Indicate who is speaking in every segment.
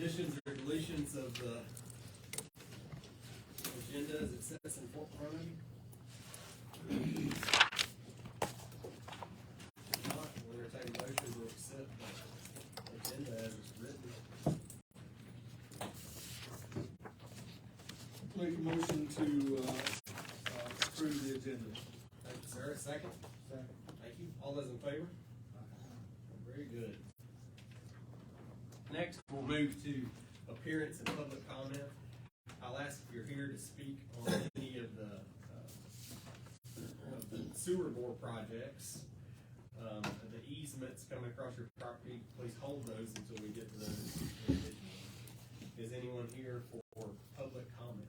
Speaker 1: additions or deletions of the agenda as it sits in front of you? If not, we'll entertain a motion to accept the agenda as it's written.
Speaker 2: Make a motion to approve the agenda.
Speaker 1: Thank you, sir. Second?
Speaker 2: Second.
Speaker 1: Thank you. All those in favor? Very good. Next, we'll move to appearance and public comment. I'll ask if you're here to speak on any of the sewer bore projects. The easements coming across your property, please hold those until we get to those. Is anyone here for public comment?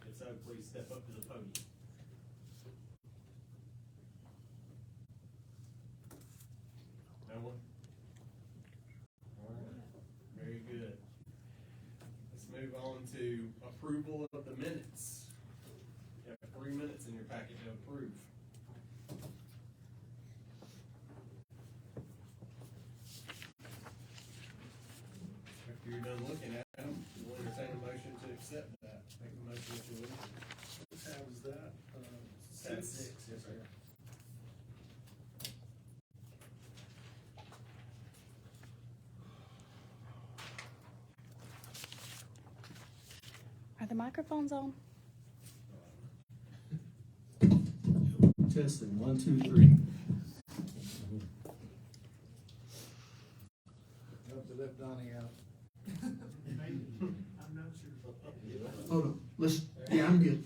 Speaker 1: If so, please step up to the podium. No one? All right. Very good. Let's move on to approval of the minutes. You have 3 minutes in your packet to approve. After you're done looking at them, we'll entertain a motion to accept that. Make a motion if you will.
Speaker 2: What tab is that?
Speaker 1: That's 6, yes, sir.
Speaker 3: Are the microphones on?
Speaker 2: Testing, 1, 2, 3. Have to let Donnie out. I'm not sure.
Speaker 4: Hold on, yeah, I'm good.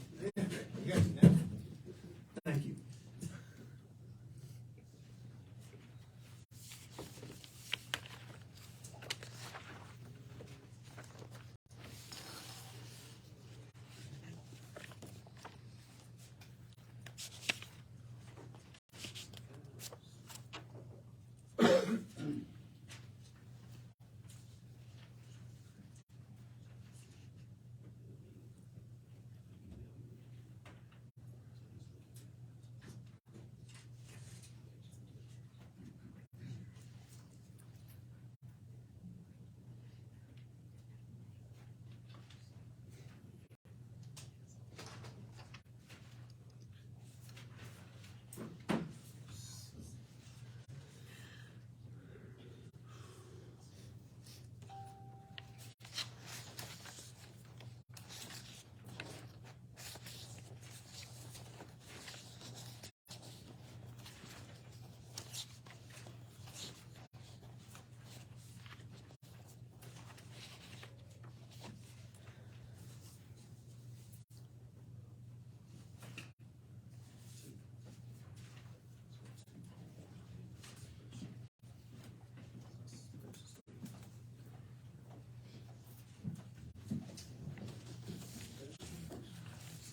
Speaker 4: Thank you.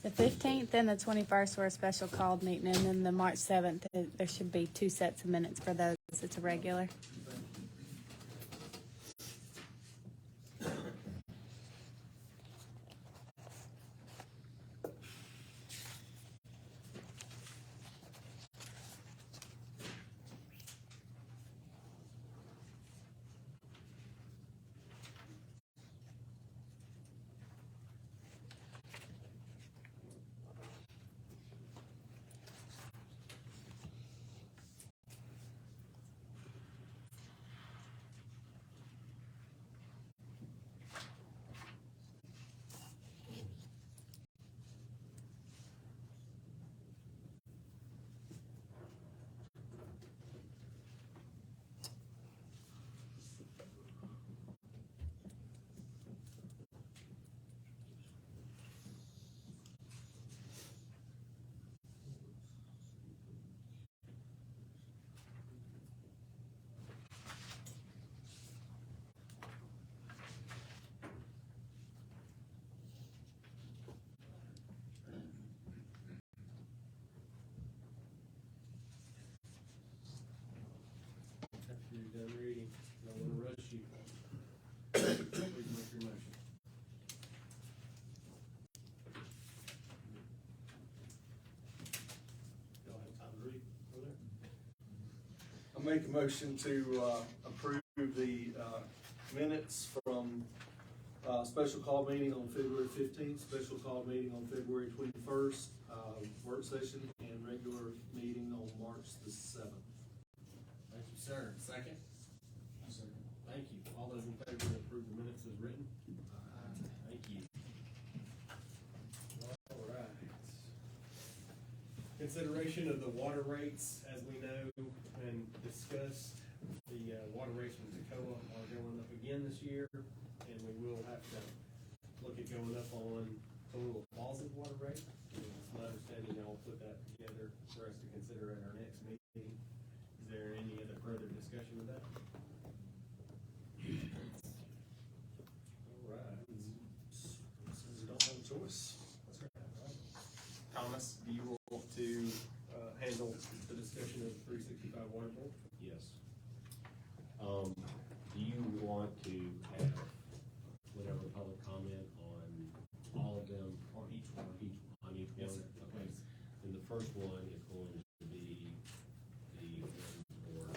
Speaker 3: The 15th and the 21st were a special called meeting, and then the March 7th, there should be 2 sets of minutes for those. It's a regular.
Speaker 2: make a motion to, approve the, minutes from, special call meeting on February 15th, special call meeting on February 21st, work session and regular meeting on March the 7th.
Speaker 1: Thank you, sir. Second? Thank you. All those in favor to approve the minutes as written? Thank you. All right. Consideration of the water rates, as we know and discussed, the water rates from Tacoma are going up again this year, and we will have to look at going up on total Falls' water rate. And it's my understanding I'll put that together for us to consider at our next meeting. Is there any other further discussion with that? All right.
Speaker 2: Since we don't have a choice.
Speaker 1: Thomas, do you want to handle the discussion of the 365 water board?
Speaker 5: Yes. Do you want to have whatever public comment on all of them?
Speaker 1: On each one.
Speaker 5: On each
Speaker 1: Yes,
Speaker 5: one?
Speaker 1: sir.
Speaker 5: Okay. And the first one is going to be the one for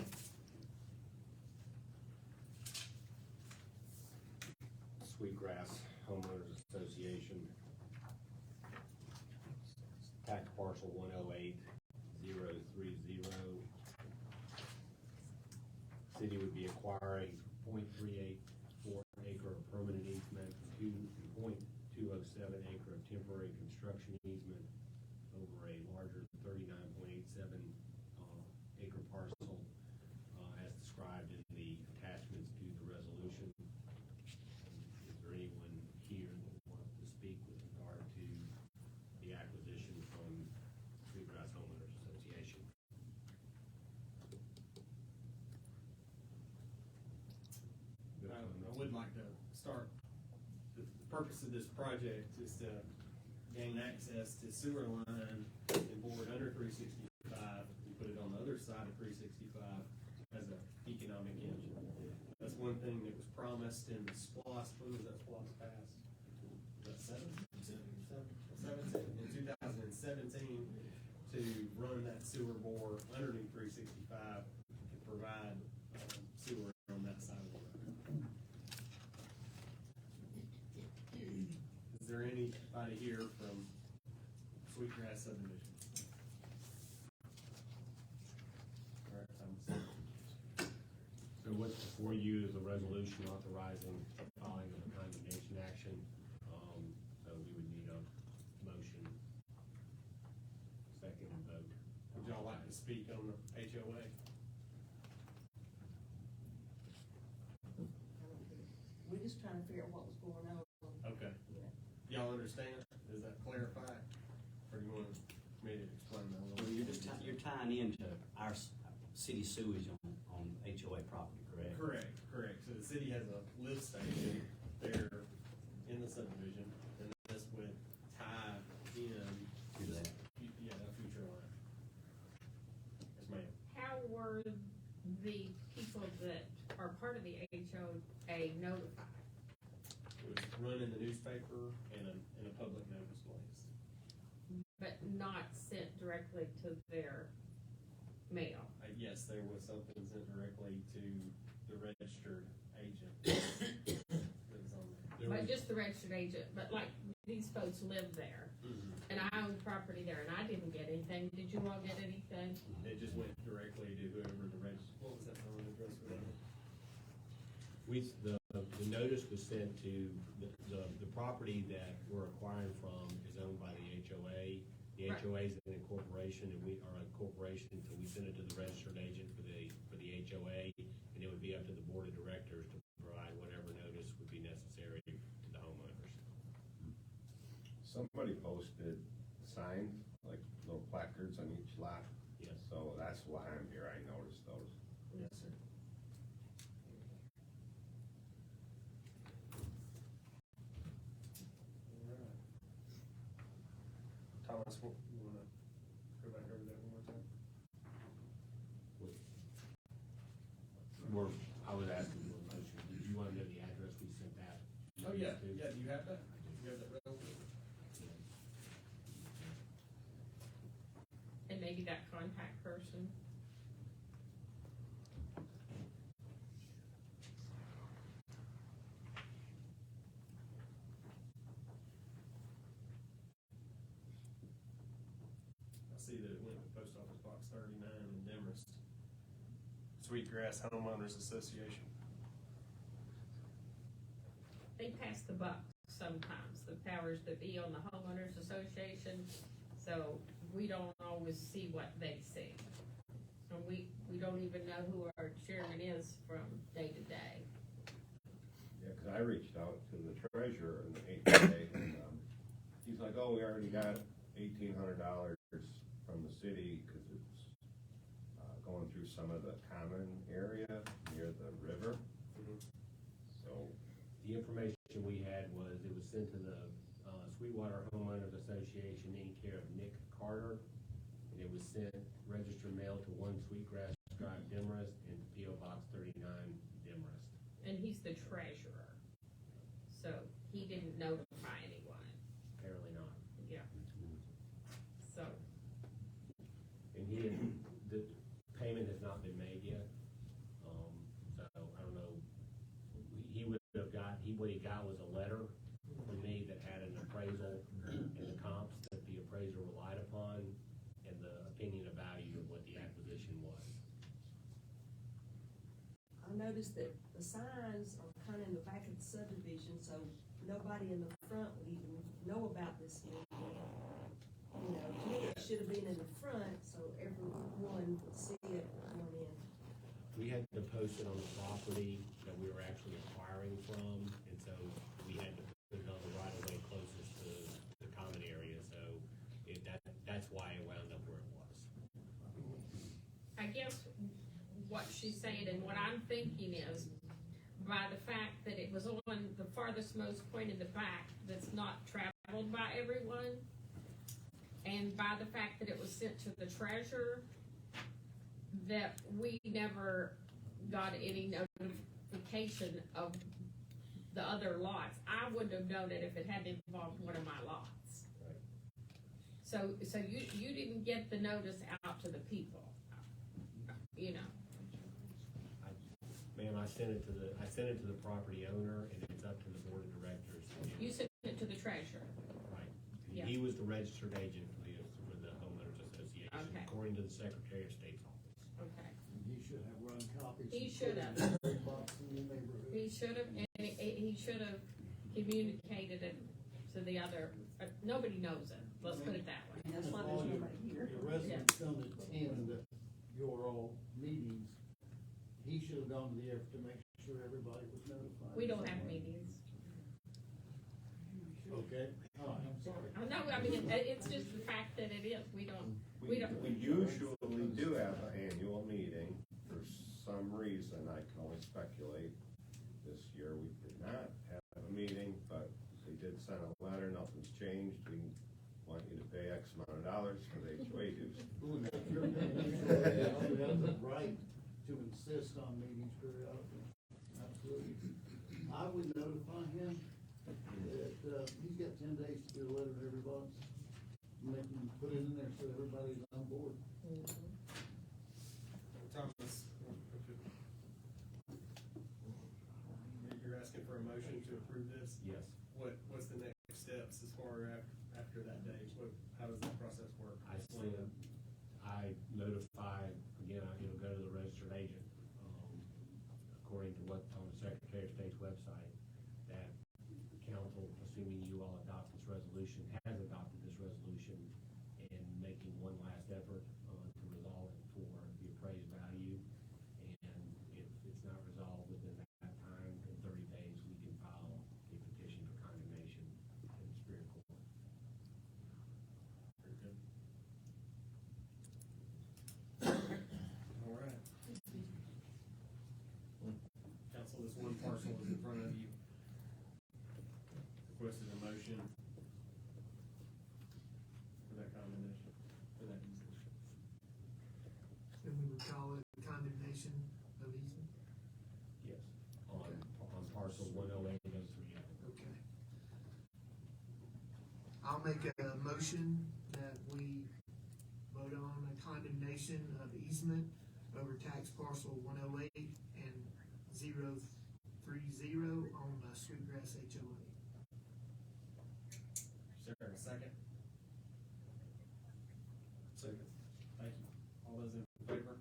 Speaker 5: Sweetgrass Homeowners Association. Tax parcel 108-030. City would be acquiring 0.384 acre of permanent easement, 0.207 acre of temporary construction easement over a larger 39.87 acre parcel, as described in the attachments to the resolution. Is there anyone here that wants to speak with regard to the acquisition from Sweetgrass Homeowners Association?
Speaker 1: I would like to start, the purpose of this project is to gain access to sewer line and board under 365 and put it on the other side of 365 as an economic engine. That's one thing that was promised in the SPLOST. When was that SPLOST passed? Was that 17? In 2017, to run that sewer bore underneath 365 and provide sewer on that side of the road. Is there anybody here from Sweetgrass subdivision? All right, Thomas.
Speaker 5: So what's before you is a resolution authorizing the filing of a condemnation action. So we would need a motion, second and vote.
Speaker 1: Would y'all like to speak on the HOA?
Speaker 6: We're just trying to figure out what was going on.
Speaker 1: Okay.
Speaker 6: Yeah.
Speaker 1: Y'all understand? Does that clarify? Or you want me to explain that a
Speaker 7: Well,
Speaker 1: little?
Speaker 7: you're just you're tying into our city sewage on HOA property, correct?
Speaker 1: Correct. So the city has a lift station there in the subdivision, and this would tie in.
Speaker 7: To that.
Speaker 1: Yeah, a future line. Yes, ma'am.
Speaker 8: How were the people that are part of the HOA notified?
Speaker 1: It was run in the newspaper and a public notice list.
Speaker 8: But not sent directly to their mail?
Speaker 1: Yes, there was something sent directly to the registered agent. That was on there.
Speaker 8: But just the registered agent, but like, these folks live there,
Speaker 1: Mhm.
Speaker 8: and I own property there, and I didn't get anything. Did you all get anything?
Speaker 1: It just went directly to whoever the what was that phone address for that?
Speaker 5: The notice was sent to, the property that we're acquiring from is owned by the HOA. The
Speaker 8: Right.
Speaker 5: HOA is an incorporation, and we are a corporation, so we send it to the registered agent for the HOA, and it would be up to the board of directors to provide whatever notice would be necessary to the homeowners.
Speaker 9: Somebody posted signs, like little placards on each lot,
Speaker 5: Yes.
Speaker 9: so that's why I'm here, I noticed those.
Speaker 1: Yes, sir. Alright. Thomas, you wanna go back over that one more time?
Speaker 5: I was asking for a motion, did you want to know the address we sent that?
Speaker 1: Oh, yeah,
Speaker 5: to?
Speaker 1: yeah, do you have that? You have that relative?
Speaker 8: And maybe that contact person?
Speaker 1: Sweetgrass Homeowners Association.
Speaker 8: They pass the buck sometimes, the powers that be on the homeowners association, so we don't always see what they see. And we don't even know who our chairman is from day to day.
Speaker 9: Yeah, cause I reached out to the treasurer in the HOA, and, he's like, oh, we already got $1,800 from the city, cause it's, going through some of the common area near the river. So,
Speaker 5: The information we had was, it was sent to the Sweetwater Homeowners Association in care of Nick Carter. And it was sent, registered mail to 1 Sweetgrass Drive, Demorest, and P.O. Box 39, Demorest.
Speaker 8: And he's the treasurer, so he didn't notify anyone,
Speaker 5: Apparently not.
Speaker 8: yeah. So,
Speaker 5: And he didn't, the payment has not been made yet. So I don't know, he would have got, what he got was a letter from me that had an appraisal and the comps that the appraiser relied upon and the opinion of value of what the acquisition was.
Speaker 6: I noticed that the signs are kind of in the back of the subdivision, so nobody in the front would even know about this meeting. You know, to me, it should have been in the front, so everyone would see it going in.
Speaker 5: We had to post it on the property that we were actually acquiring from, and so we had to put it on the right of way closest to the common area, so that's why it wound up where it was.
Speaker 8: I guess what she's saying and what I'm thinking is, by the fact that it was on the farthest most point in the back that's not traveled by everyone, and by the fact that it was sent to the treasurer, that we never got any notification of the other lots. I wouldn't have known it if it hadn't involved one of my lots.
Speaker 5: Right.
Speaker 8: So you didn't get the notice out to the people, you know.
Speaker 5: Ma'am, I sent it to the property owner, and it's up to the board of directors.
Speaker 8: You sent it to the treasurer.
Speaker 5: Right.
Speaker 8: Yeah.
Speaker 5: He was the registered agent for the homeowners association,
Speaker 8: Okay.
Speaker 5: according to the Secretary of State's office.
Speaker 8: Okay.
Speaker 4: He should have run copies.
Speaker 8: He should have.
Speaker 4: Every box in the neighborhood.
Speaker 8: He should have, and he should have communicated it to the other, nobody knows it, let's put it that way.
Speaker 6: And that's why there's nobody here.
Speaker 4: Your residents don't attend your all meetings. He should have gone to the effort to make sure everybody was notified.
Speaker 8: We don't have meetings.
Speaker 4: Okay, all right, I'm sorry.
Speaker 8: No, I mean, it's just the fact that it is, we don't.
Speaker 9: we usually do have an annual meeting. For some reason, I can only speculate. This year, we did not have a meeting, but they did send a letter, nothing's changed. We want you to pay X amount of dollars for the HOA dues.
Speaker 4: You have the right to insist on meetings periodically, absolutely. I would notify him that, he's got 10 days to get a letter to every box. And they can put it in there so everybody's on board.
Speaker 1: Thomas, you're asking for a motion to approve this?
Speaker 5: Yes.
Speaker 1: What's the next steps as far after that date? How does that process work?
Speaker 5: I notify, again, it'll go to the registered agent, according to what's on the Secretary of State's website, that council, assuming you all adopt this resolution, has adopted this resolution, and making one last effort to resolve it for the appraised value. And if it's not resolved within that time, in 30 days, we can file a petition for condemnation in the Superior Court.
Speaker 1: Very good. All right. Council, this one parcel is in front of you. Requested a motion for that condemnation, for that easement.
Speaker 10: And we would call it condemnation of easement?
Speaker 5: Yes, on parcel 108 and 03.
Speaker 10: Okay. I'll make a motion that we vote on a condemnation of easement over tax parcel 108 and 030 on Sweetgrass HOA.
Speaker 1: Is there a second?
Speaker 2: Second.
Speaker 1: Thank you. All those in favor?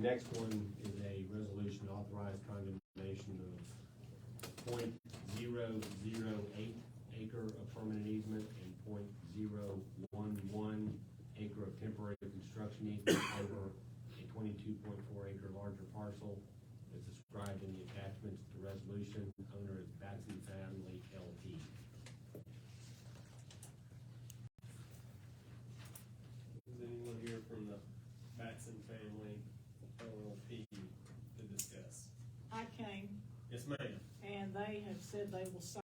Speaker 5: next one is a resolution to authorize condemnation of 0.008 acre of permanent easement and 0.011 acre of temporary construction easement over a 22.4 acre larger parcel as described in the attachments to the resolution. Owner is Batson Family LP.
Speaker 1: Is anyone here from the Batson Family LLP to discuss?
Speaker 11: I came,
Speaker 1: Yes, ma'am.
Speaker 11: and they have said they will sign,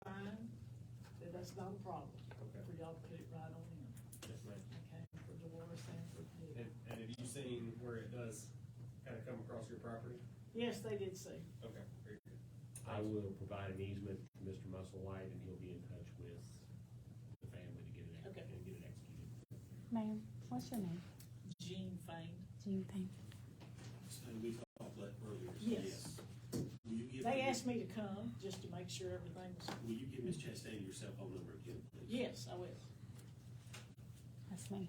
Speaker 11: that that's not a problem.
Speaker 1: Okay.
Speaker 11: For y'all to put it right on in.
Speaker 1: Yes, ma'am.
Speaker 11: I came for Demorest and for you.
Speaker 1: And have you seen where it does kind of come across your property?
Speaker 11: Yes, they did see.
Speaker 1: Okay, very good.
Speaker 5: I will provide an easement to Mr. Musselwhite, and he'll be in touch with the family to get it,
Speaker 11: Okay.
Speaker 5: and get it executed.
Speaker 3: Ma'am, what's your name?
Speaker 11: Jean Fain.
Speaker 3: Jean Payne.
Speaker 12: So we talked that earlier. So
Speaker 11: Yes.
Speaker 12: Will you give?
Speaker 11: They asked me to come, just to make sure everything was,
Speaker 12: Will you give Ms. Chastain your cell phone number again, please?
Speaker 11: yes, I will.
Speaker 3: That's me.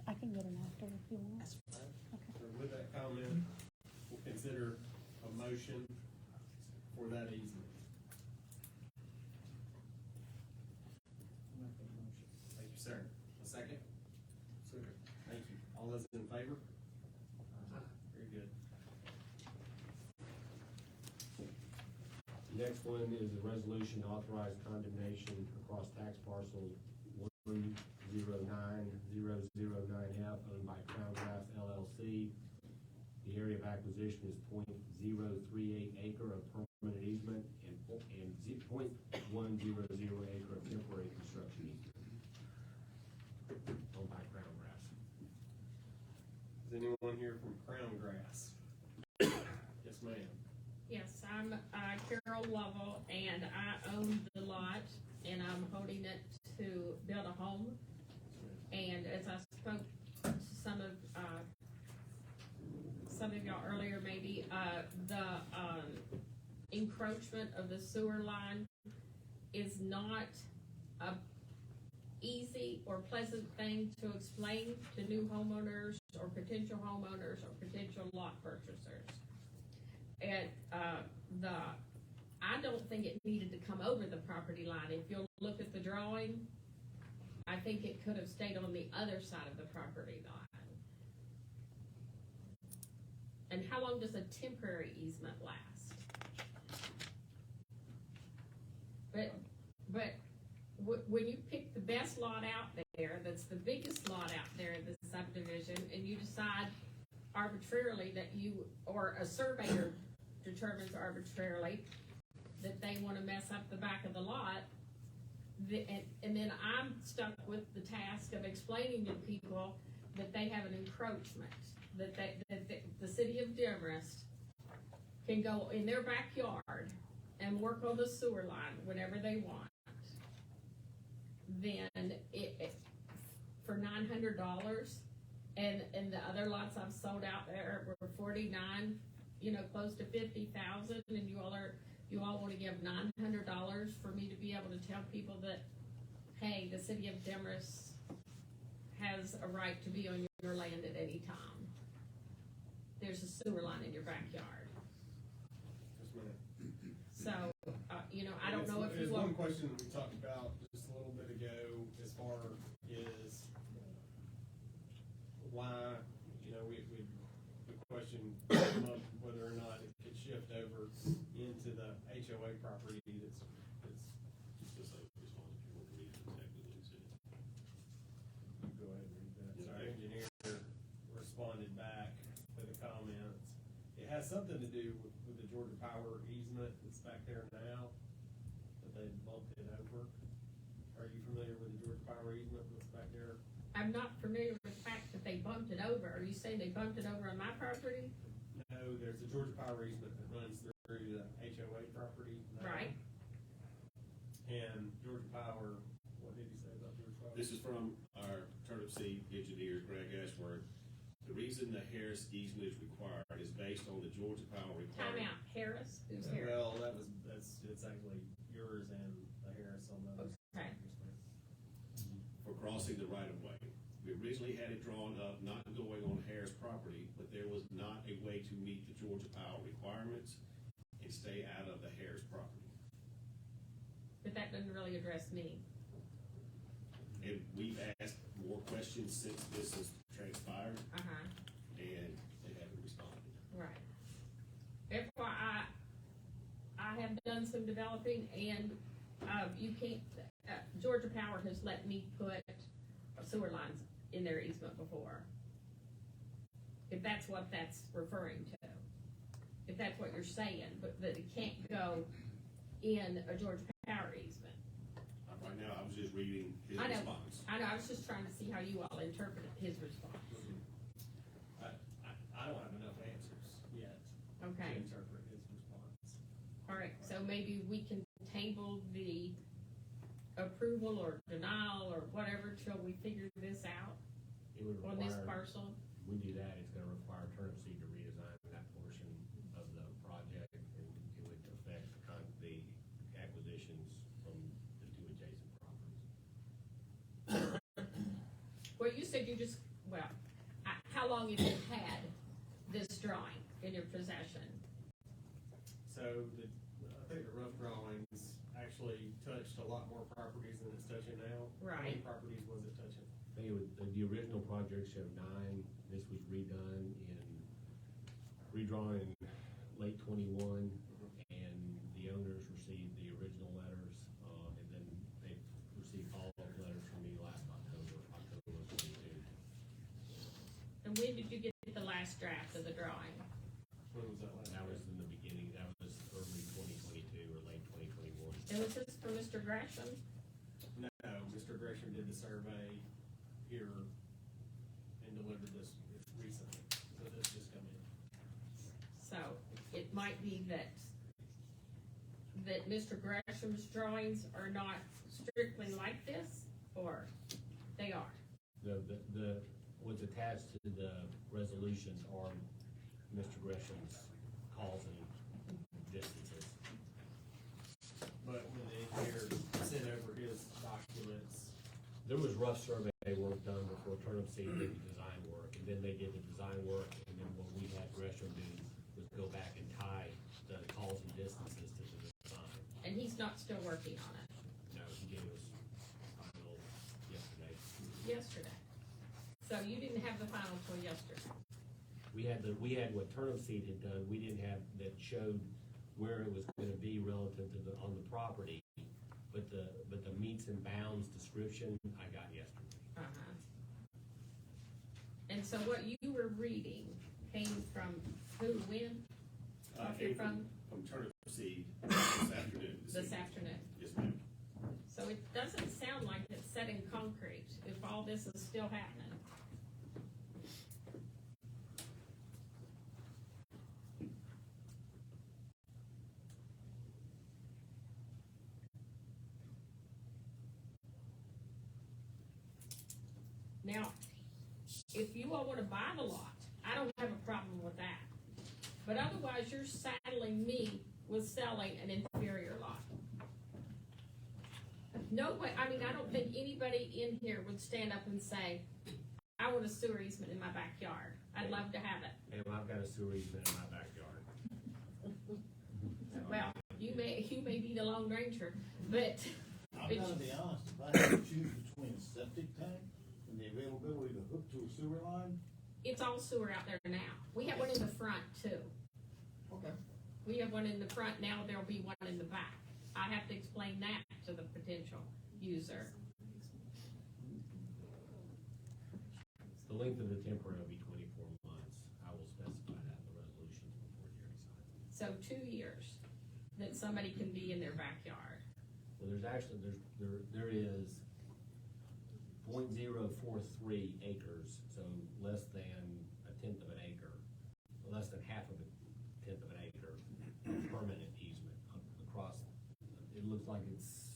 Speaker 3: I can get him after if you want.
Speaker 11: That's fine.
Speaker 1: So with that comment, we'll consider a motion for that easement.
Speaker 11: Make that motion.
Speaker 1: Thank you, sir. A second? Second. Thank you. All those in favor? Very good.
Speaker 5: The next one is a resolution to authorize condemnation across tax parcel 1090009F owned by Crown Grass LLC. The area of acquisition is 0.038 acre of permanent easement and 0.100 acre of temporary construction easement owned by Crown Grass.
Speaker 1: Is anyone here from Crown Grass? Yes, ma'am.
Speaker 8: Yes, I'm Carol Lovell, and I own the lot, and I'm holding it to build a home. And as I spoke to some of y'all earlier, maybe, the encroachment of the sewer line is not a easy or pleasant thing to explain to new homeowners or potential lot purchasers. And, I don't think it needed to come over the property line. If you'll look at the drawing, I think it could have stayed on the other side of the property line. And how long does a temporary easement last? But when you pick the best lot out there, that's the biggest lot out there in the subdivision, and you decide arbitrarily that or a surveyor determines arbitrarily that they wanna mess up the back of the lot, and then I'm stuck with the task of explaining to people that they have an encroachment, that the city of Demorest can go in their backyard and work on the sewer line whenever they want. Then for $900, and the other lots I've sold out there were 49, close to 50,000, and you all want to give $900 for me to be able to tell people that, hey, the city of Demorest has a right to be on your land at any time. There's a sewer line in your backyard.
Speaker 1: Yes, ma'am.
Speaker 8: So, I don't know if you
Speaker 1: There's
Speaker 8: want.
Speaker 1: one question we talked about just a little bit ago as far as why, we questioned whether or not it could shift over into the HOA property that's
Speaker 12: Just like respond if you want to read exactly what he said.
Speaker 1: you go ahead and read that. So our engineer responded back to the comments. It has something to do with the Georgia Power easement that's back there now, that they bumped it over. Are you familiar with the Georgia Power easement that's back there?
Speaker 8: I'm not familiar with the fact that they bumped it over. Are you saying they bumped it over on my property?
Speaker 1: No, there's a Georgia Power easement that runs through the HOA property now.
Speaker 8: Right.
Speaker 1: And Georgia Power, what did he say about Georgia Power?
Speaker 12: This is from our turnip seed engineer, Greg Ashworth. The reason the Harris easement is required is based on the Georgia Power
Speaker 8: Time
Speaker 12: requirement.
Speaker 8: out. Harris? Who's Harris?
Speaker 1: Well, it's actually yours and the Harris on those.
Speaker 8: Okay.
Speaker 12: For crossing the right of way. We originally had it drawn up, not going on Harris property, but there was not a way to meet the Georgia Power requirements and stay out of the Harris property.
Speaker 8: But that doesn't really address me.
Speaker 12: And we've asked more questions since this has transpired,
Speaker 8: Uh-huh,
Speaker 12: and they haven't responded.
Speaker 8: right. FYI, I have done some developing and, you can't, Georgia Power has let me put sewer lines in their easement before. If that's what that's referring to. If that's what you're saying, but that it can't go in a Georgia Power easement.
Speaker 12: Right now, I was just reading his
Speaker 8: I know.
Speaker 12: response.
Speaker 8: I know, I was just trying to see how you all interpreted his response.
Speaker 1: I don't have enough answers yet to
Speaker 8: Okay,
Speaker 1: interpret his response.
Speaker 8: all right, so maybe we can table the approval or denial or whatever till we figure this out
Speaker 5: It would
Speaker 8: on this
Speaker 5: require,
Speaker 8: parcel.
Speaker 5: if we do that, it's gonna require turnip seed to redesign that portion of the project, and it would affect the acquisitions from the two adjacent properties.
Speaker 8: Well, you said you just, well, how long have you had this drawing in your possession?
Speaker 1: So I think the rough drawings actually touched a lot more properties than it's touching now. How many
Speaker 8: Right.
Speaker 1: properties was it touching?
Speaker 5: I think it was, the original project showed 9, this was redrawn in late 21, and the owners received the original letters, and then they received follow-up letters from me last October of 22.
Speaker 8: And when did you get the last draft of the drawing?
Speaker 1: When was that last?
Speaker 5: That was in the beginning, that was early 2022 or late 2021.
Speaker 8: And was this for Mr. Gresham?
Speaker 1: No, Mr. Gresham did the survey here and delivered this recently, so this just come in.
Speaker 8: So it might be that Mr. Gresham's drawings are not strictly like this, or they are?
Speaker 5: What's attached to the resolutions are Mr. Gresham's calls and distances.
Speaker 1: But when the engineer sent over his documents,
Speaker 5: There was rough survey work done before Turnip Seed did the design work, and then they did the design work, and then what we had Gresham do was go back and tie the calls and distances to the design.
Speaker 8: And he's not still working on it?
Speaker 5: No, he gave us final yesterday.
Speaker 8: Yesterday. So you didn't have the final till yesterday?
Speaker 5: We had what Turnip Seed had done, we didn't have, that showed where it was gonna be relative to on the property, but the meets and bounds description, I got yesterday.
Speaker 8: Uh-huh. And so what you were reading came from who, when? Off your
Speaker 12: Came
Speaker 8: phone?
Speaker 12: from Turnip Seed this afternoon.
Speaker 8: This
Speaker 12: evening.
Speaker 8: afternoon.
Speaker 12: Yes, ma'am.
Speaker 8: So it doesn't sound like it's set in concrete, if all this is still happening. Now, if you all wanna buy the lot, I don't have a problem with that. But otherwise, you're saddling me with selling an inferior lot. No way, I mean, I don't think anybody in here would stand up and say, I want a sewer easement in my backyard. I'd love to have it.
Speaker 5: And I've got a sewer easement in my backyard.
Speaker 8: Well, you may be the Lone Ranger, but
Speaker 4: I'm gonna be honest, if I had to choose between a septic tank and the availability to hook to a sewer line,
Speaker 8: it's all sewer out there now. We have one in the front too.
Speaker 4: okay.
Speaker 8: We have one in the front now, there'll be one in the back. I have to explain that to the potential user.
Speaker 5: The length of the temporary will be 24 months. I will specify that in the resolutions before Jerry signs it.
Speaker 8: So 2 years that somebody can be in their backyard.
Speaker 5: Well, there is 0.043 acres, so less than a tenth of an acre, less than half of a tenth of an acre, permanent easement across. It looks like it's,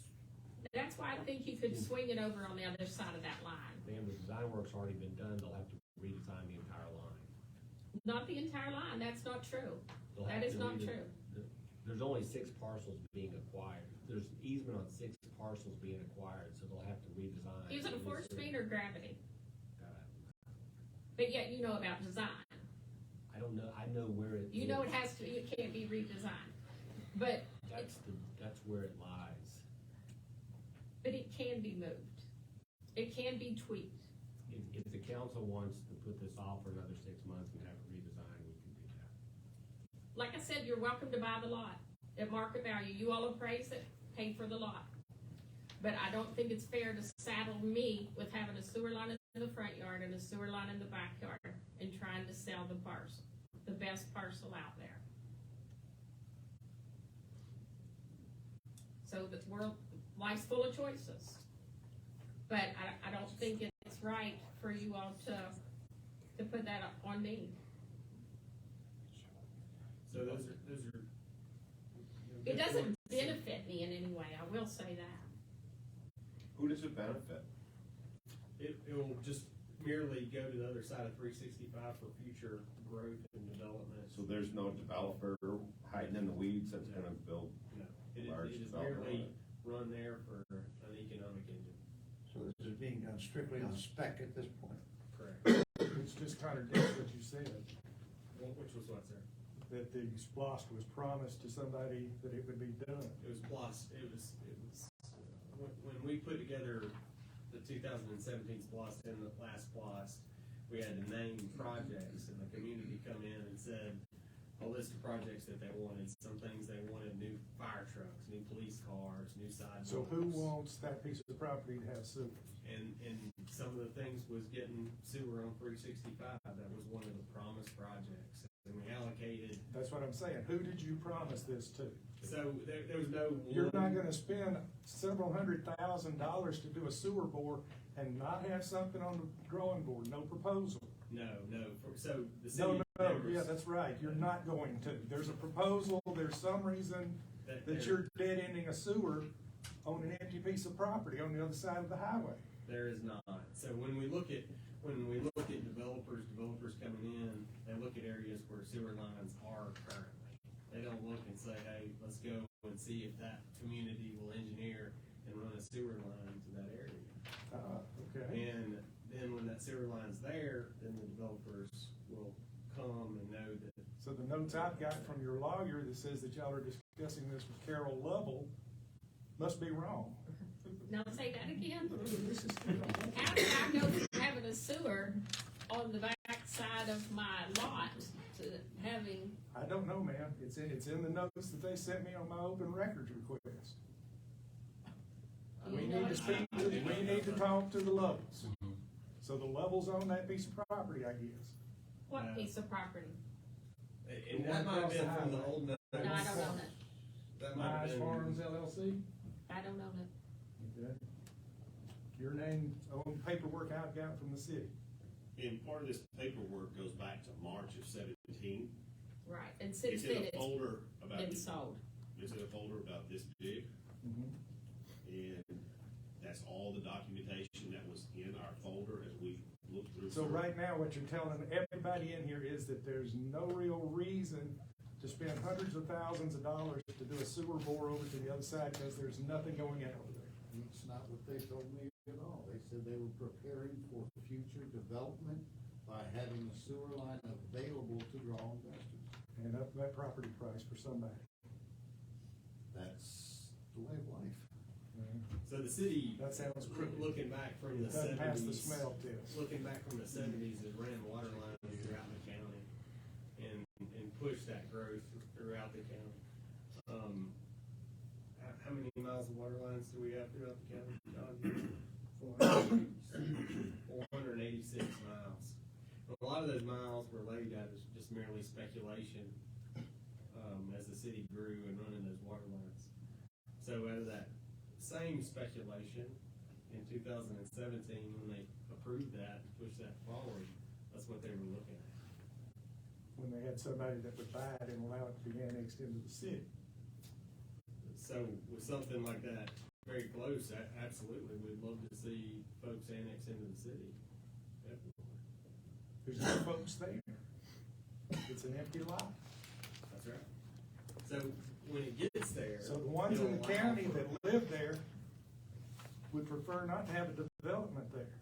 Speaker 8: That's why I think you could swing it over on the other side of that line.
Speaker 5: man, the design work's already been done. They'll have to redesign the entire line.
Speaker 8: Not the entire line, that's not true.
Speaker 5: They'll
Speaker 8: That
Speaker 5: have
Speaker 8: is
Speaker 5: to
Speaker 8: not
Speaker 5: rede-
Speaker 8: true.
Speaker 5: There's only 6 parcels being acquired. There's easement on 6 parcels being acquired, so they'll have to redesign.
Speaker 8: Is it a force main or gravity? but yet you know about design.
Speaker 5: I don't know, I know where it.
Speaker 8: You know it has to, it can't be redesigned, but,
Speaker 5: That's where it lies.
Speaker 8: but it can be moved. It can be tweaked.
Speaker 5: If the council wants to put this off for another 6 months and have it redesigned, we can do that.
Speaker 8: Like I said, you're welcome to buy the lot at market value. You all appraise it, pay for the lot. But I don't think it's fair to saddle me with having a sewer line in the front yard and a sewer line in the backyard and trying to sell the parcel, the best parcel out there. So the world, life's full of choices. But I don't think it's right for you all to put that on me.
Speaker 1: So those are.
Speaker 8: It doesn't benefit me in any way, I will say that.
Speaker 9: Who does it benefit?
Speaker 1: It will just merely go to the other side of 365 for future growth and development.
Speaker 9: So there's no developer hiding in the weeds that's gonna build
Speaker 1: No, it
Speaker 9: large
Speaker 1: is
Speaker 9: development?
Speaker 1: merely run there for an economic engine.
Speaker 4: So this is being done strictly on spec at this point.
Speaker 1: Correct.
Speaker 13: Which just contradicts what you said,
Speaker 1: Which was what, sir?
Speaker 13: that the SPLOST was promised to somebody that it would be done.
Speaker 1: It was when we put together the 2017 SPLOST and the last SPLOST, we had to name projects, and the community come in and said a list of projects that they wanted. Some things they wanted: new fire trucks, new police cars, new sidewalks.
Speaker 13: So who wants that piece of property to have sewer?
Speaker 1: And some of the things was getting sewer on 365. That was one of the promised projects, and we allocated.
Speaker 13: That's what I'm saying. Who did you promise this to?
Speaker 1: So there was no.
Speaker 13: You're not gonna spend several $100,000 to do a sewer bore and not have something on the drawing board, no proposal.
Speaker 1: No. So the city.
Speaker 13: No, yeah, that's right. You're not going to. There's a proposal, there's some reason that you're dead ending a sewer on an empty piece of property on the other side of the highway.
Speaker 1: There is not. So when we look at developers coming in, they look at areas where sewer lines are currently. They don't look and say, hey, let's go and see if that community will engineer and run a sewer line to that area.
Speaker 13: Okay.
Speaker 1: And then when that sewer line's there, then the developers will come and know that.
Speaker 13: So the notes I've got from your lawyer that says that y'all are discussing this with Carol Lovell must be wrong.
Speaker 8: Now say that again. How do I go from having a sewer on the back side of my lot to having?
Speaker 13: I don't know, ma'am. It's in the notes that they sent me on my open records request. We need to talk to the Lovells. So the Lovells own that piece of property, I guess.
Speaker 8: What piece of property?
Speaker 1: And that might have been from the old notes.
Speaker 8: No, I don't own it.
Speaker 1: That might have
Speaker 13: Mize
Speaker 1: been.
Speaker 13: Farms LLC?
Speaker 8: I don't own it.
Speaker 13: Okay. Your name on paperwork I've got from the city.
Speaker 12: And part of this paperwork goes back to March of 17.
Speaker 8: Right, and since
Speaker 12: It's
Speaker 8: then
Speaker 12: in a
Speaker 8: it's
Speaker 12: folder about.
Speaker 8: been sold.
Speaker 12: It's in a folder about this big, and that's all the documentation that was in our folder as we looked through.
Speaker 13: So right now, what you're telling everybody in here is that there's no real reason to spend hundreds of thousands of dollars to do a sewer bore over to the other side because there's nothing going out over there.
Speaker 4: It's not what they told me at all. They said they were preparing for future development by having a sewer line available to draw investors.
Speaker 13: And up that property price for somebody.
Speaker 4: That's the way of life.
Speaker 1: So the city.
Speaker 13: That sounds crooked.
Speaker 1: Looking back from the
Speaker 13: It doesn't pass the
Speaker 1: 70s.
Speaker 13: smell test.
Speaker 1: Looking back from the 70s, it ran water lines throughout the county and pushed that growth throughout the county. How many miles of water lines do we have throughout the county, John? 486 miles. A lot of those miles were laid out as just merely speculation as the city grew and running those water lines. So out of that same speculation in 2017, when they approved that, pushed that forward, that's what they were looking at.
Speaker 13: When they had somebody that would buy it and allow it to be annexed into the city.
Speaker 1: So with something like that very close, absolutely, we'd love to see folks annex into the city. Definitely.
Speaker 13: There's no folks there. It's an empty lot.
Speaker 1: That's right. So when it gets there.
Speaker 13: So the ones in the county that live there would prefer not to have a development there.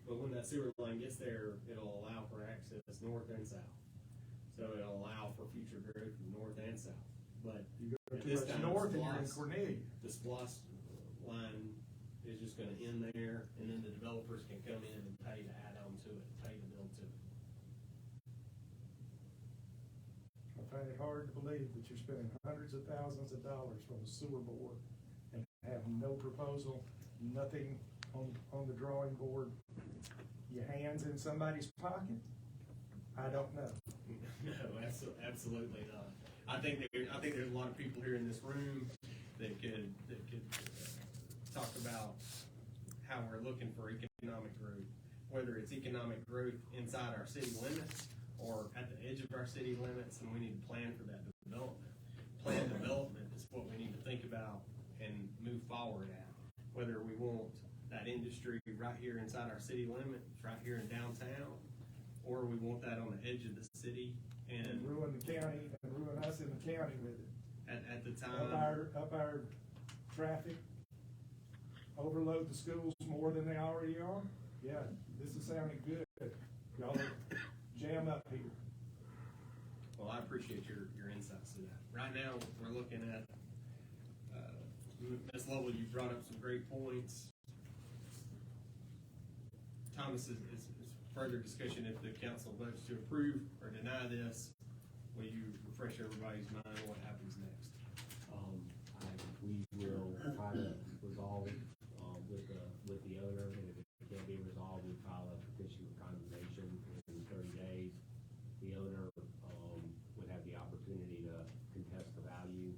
Speaker 1: But when that sewer line gets there, it'll allow for access north and south. So it'll allow for future growth from north and south. But
Speaker 13: You go
Speaker 1: at
Speaker 13: too
Speaker 1: this
Speaker 13: much
Speaker 1: time,
Speaker 13: north and you're in
Speaker 1: SPLOST-
Speaker 13: Cornelia.
Speaker 1: the SPLOST line is just gonna end there, and then the developers can come in and pay to add on to it, pay to build to it.
Speaker 13: I find it hard to believe that you're spending hundreds of thousands of dollars from the sewer board and have no proposal, nothing on the drawing board. Your hands in somebody's pocket? I don't know.
Speaker 1: No, absolutely not. I think there's a lot of people here in this room that could talk about how we're looking for economic growth, whether it's economic growth inside our city limits or at the edge of our city limits, and we need to plan for that development. Planned development is what we need to think about and move forward at, whether we want that industry right here inside our city limits, right here in downtown, or we want that on the edge of the city and
Speaker 13: Ruin the county and ruin us in the county with it.
Speaker 1: at the time.
Speaker 13: Up our traffic, overload the schools more than they already are. Yeah, this is sounding good. Y'all jam up here.
Speaker 1: Well, I appreciate your insights to that. Right now, we're looking at, Ms. Lovell, you brought up some great points. Thomas, is further discussion if the council votes to approve or deny this. Will you refresh everybody's mind on what happens next?
Speaker 5: We will try to resolve it, with the owner, and if it can't be resolved, we file a petition for condemnation in 30 days. The owner, would have the opportunity to contest the value,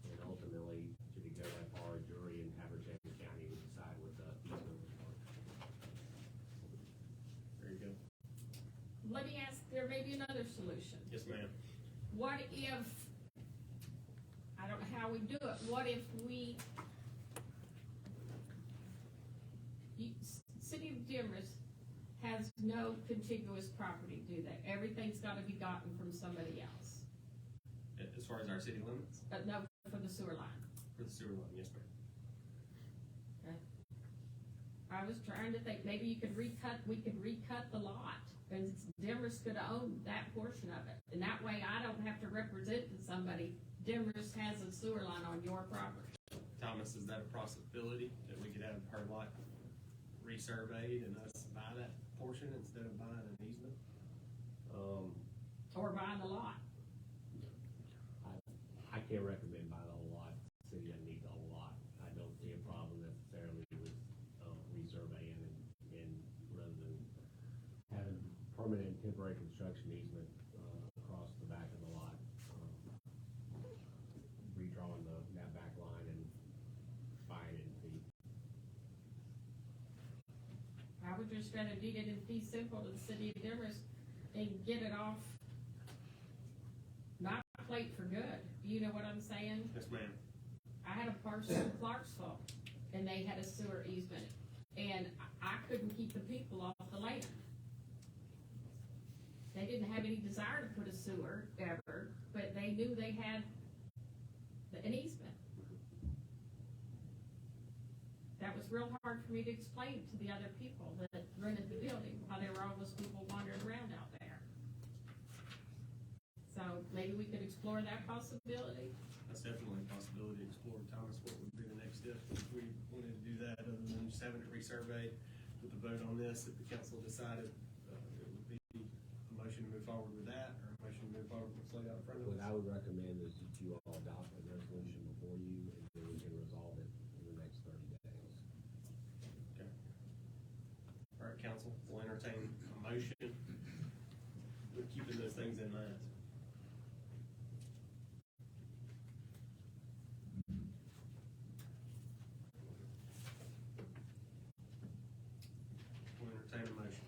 Speaker 5: and ultimately, should it go that far, a jury in Habersham County would decide what the easement was for.
Speaker 1: Very good.
Speaker 8: Let me ask, there may be another solution.
Speaker 1: Yes, ma'am.
Speaker 8: What if, I don't know how we do it, what if City of Demorest has no contiguous property, do they? Everything's gotta be gotten from somebody else,
Speaker 1: As far as our city limits,
Speaker 8: but no, for the sewer line.
Speaker 1: for the sewer line, yes, ma'am.
Speaker 8: Okay. I was trying to think, maybe we could recut the lot, and Demorest could own that portion of it, and that way I don't have to represent to somebody, Demorest has a sewer line on your property.
Speaker 1: Thomas, is that a possibility that we could have her lot resurveyed and us buy that portion instead of buying an easement?
Speaker 8: Or buying the lot.
Speaker 5: I can't recommend buy the whole lot. The city doesn't need the whole lot. I don't see a problem necessarily with, resurveying and rather than having permanent and temporary construction easement, across the back of the lot. Redrawing that back line and buying it in fee.
Speaker 8: I would just rather deed it in fee simple to the city of Demorest and get it off my plate for good. You know what I'm saying?
Speaker 1: Yes, ma'am.
Speaker 8: I had a parcel in Clarksville, and they had a sewer easement, and I couldn't keep the people off the land. They didn't have any desire to put a sewer ever, but they knew they had an easement. That was real hard for me to explain to the other people that rented the building, while there were all those people wandering around out there. So maybe we could explore that possibility.
Speaker 1: That's definitely a possibility to explore. Thomas, what would be the next step if we wanted to do that, other than just having it resurveyed with the vote on this? If the council decided, it would be a motion to move forward with that, or a motion to move forward with what's laid out in front of
Speaker 5: What
Speaker 1: us?
Speaker 5: I would recommend is that you all adopt a resolution before you, and then we can resolve it in the next 30 days.
Speaker 1: Okay. All right, council, we'll entertain a motion with keeping those things in mind. We'll entertain a motion.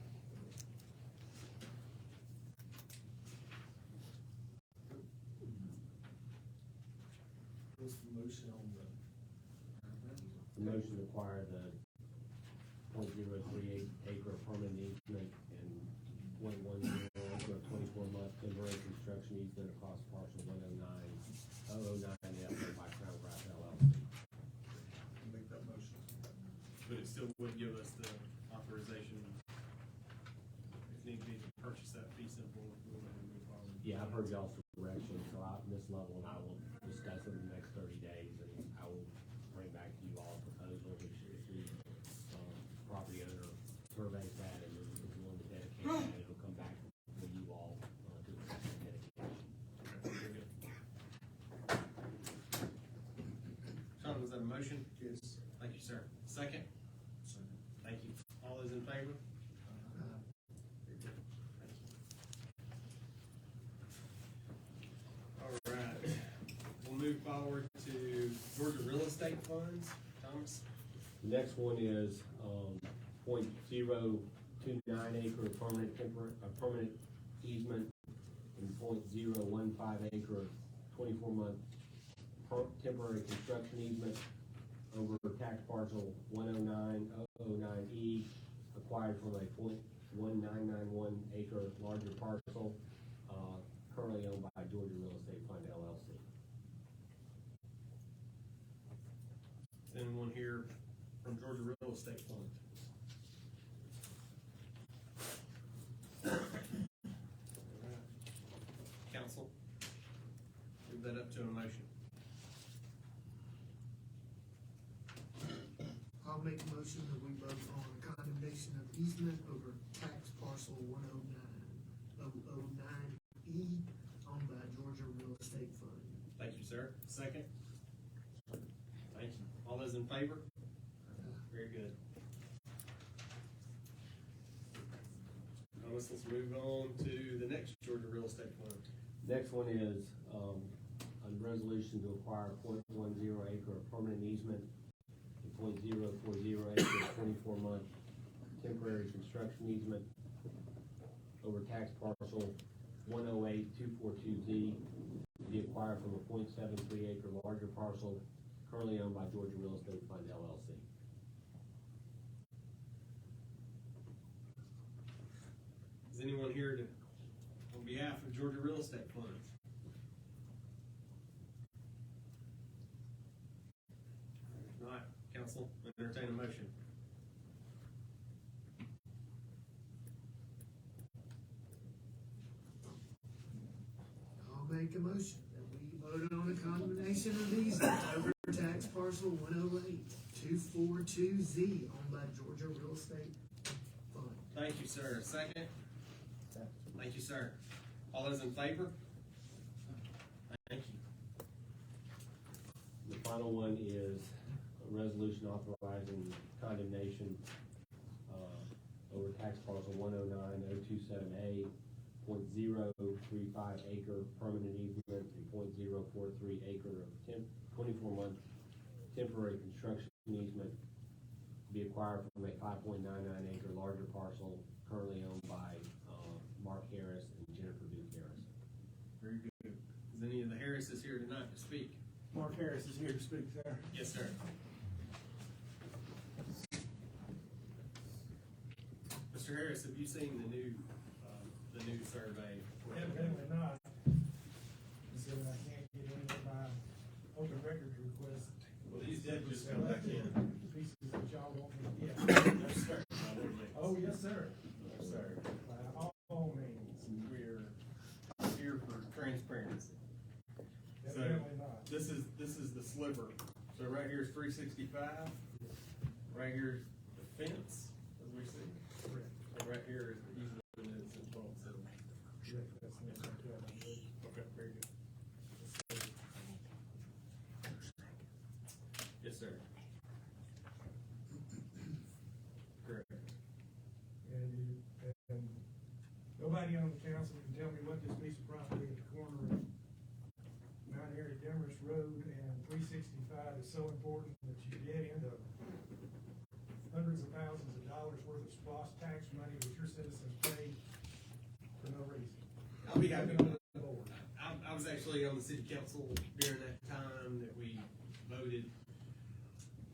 Speaker 2: What's the motion on the?
Speaker 5: The motion to acquire the 0.038 acre permanent easement and 0.10 acre 24-month temporary construction easement across parcel 009 by Crown Grass LLC.
Speaker 2: Make that motion.
Speaker 1: But it still would give us the authorization
Speaker 5: Yeah, I've heard y'all's direction, so this level and I will discuss it in the next 30 days, and I will bring back to you all a proposal, which if the property owner surveys that and is willing to dedicate that, it'll come back for you all to discuss the dedication.
Speaker 1: Sean, was that a motion?
Speaker 2: Yes.
Speaker 1: Thank you, sir. Second? Thank you. All those in favor? All right, we'll move forward to Georgia Real Estate Funds. Thomas?
Speaker 5: The next one is, 0.029 acre permanent easement and 0.015 acre 24-month temporary construction easement over tax parcel 109-009E, acquired from a 0.1991 acre larger parcel, currently owned by Georgia Real Estate Fund LLC.
Speaker 1: Is anyone here from Georgia Real Estate Fund? All right. Council, move that up to a motion.
Speaker 10: I'll make a motion that we vote on condemnation of easement over tax parcel 109-009E owned by Georgia Real Estate Fund.
Speaker 1: Thank you, sir. Second? Thank you. All those in favor? Very good. Thomas, let's move on to the next Georgia Real Estate Fund.
Speaker 5: Next one is, a resolution to acquire 0.10 acre permanent easement and 0.040 acre 24-month temporary construction easement over tax parcel 108-242Z to be acquired from a 0.73 acre larger parcel currently owned by Georgia Real Estate Fund LLC.
Speaker 1: Is anyone here to, on behalf of Georgia Real Estate Fund? If not, council, entertain a motion.
Speaker 10: I'll make a motion that we vote on a condemnation of easement over tax parcel 108-242Z owned by Georgia Real Estate Fund.
Speaker 1: Thank you, sir. Second? Thank you, sir. All those in favor? Thank you.
Speaker 5: The final one is a resolution authorizing condemnation over tax parcel 109-027A, 0.035 acre permanent easement and 0.043 acre of 24-month temporary construction easement to be acquired from a 5.99 acre larger parcel currently owned by Mark Harris and Jennifer Duke Harris.
Speaker 1: Very good. Is any of the Harrises here tonight to speak?
Speaker 13: Mark Harris is here to speak, sir.
Speaker 1: Yes, sir. Mr. Harris, have you seen the new survey?
Speaker 13: Evidently not. He said I can't get in with my open records request.
Speaker 1: Well, these did just come back in.
Speaker 13: Pieces that y'all want me to get.
Speaker 1: Yes, sir. By all means.
Speaker 13: Oh, yes, sir.
Speaker 1: Yes, sir.
Speaker 13: By all means.
Speaker 1: We're here for transparency.
Speaker 13: Evidently not.
Speaker 1: This is the sliver. So right here is 365. Right here is the fence, as we see.
Speaker 13: Correct.
Speaker 1: And right here is the easement that's involved. So,
Speaker 13: Correct. That's the next one, too.
Speaker 1: okay, very good. Yes, sir. Correct.
Speaker 13: And nobody on the council can tell me what this piece of property at the corner of Mount Airy Demorest Road and 365 is so important that you get into hundreds of thousands of dollars worth of SPOS tax money that your citizens pay for no reason.
Speaker 1: I'll be happy to. I was actually on the city council during that time that we voted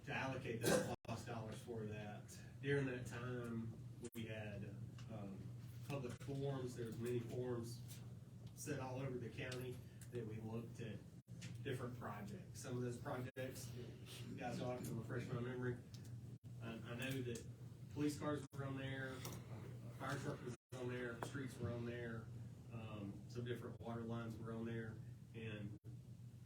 Speaker 1: to allocate those lost dollars for that. During that time, we had public forums. There was many forums set all over the county that we looked at different projects. Some of those projects, you guys will have to refresh my memory. I know that police cars were on there, fire truck was on there, streets were on there. Some different water lines were on there, and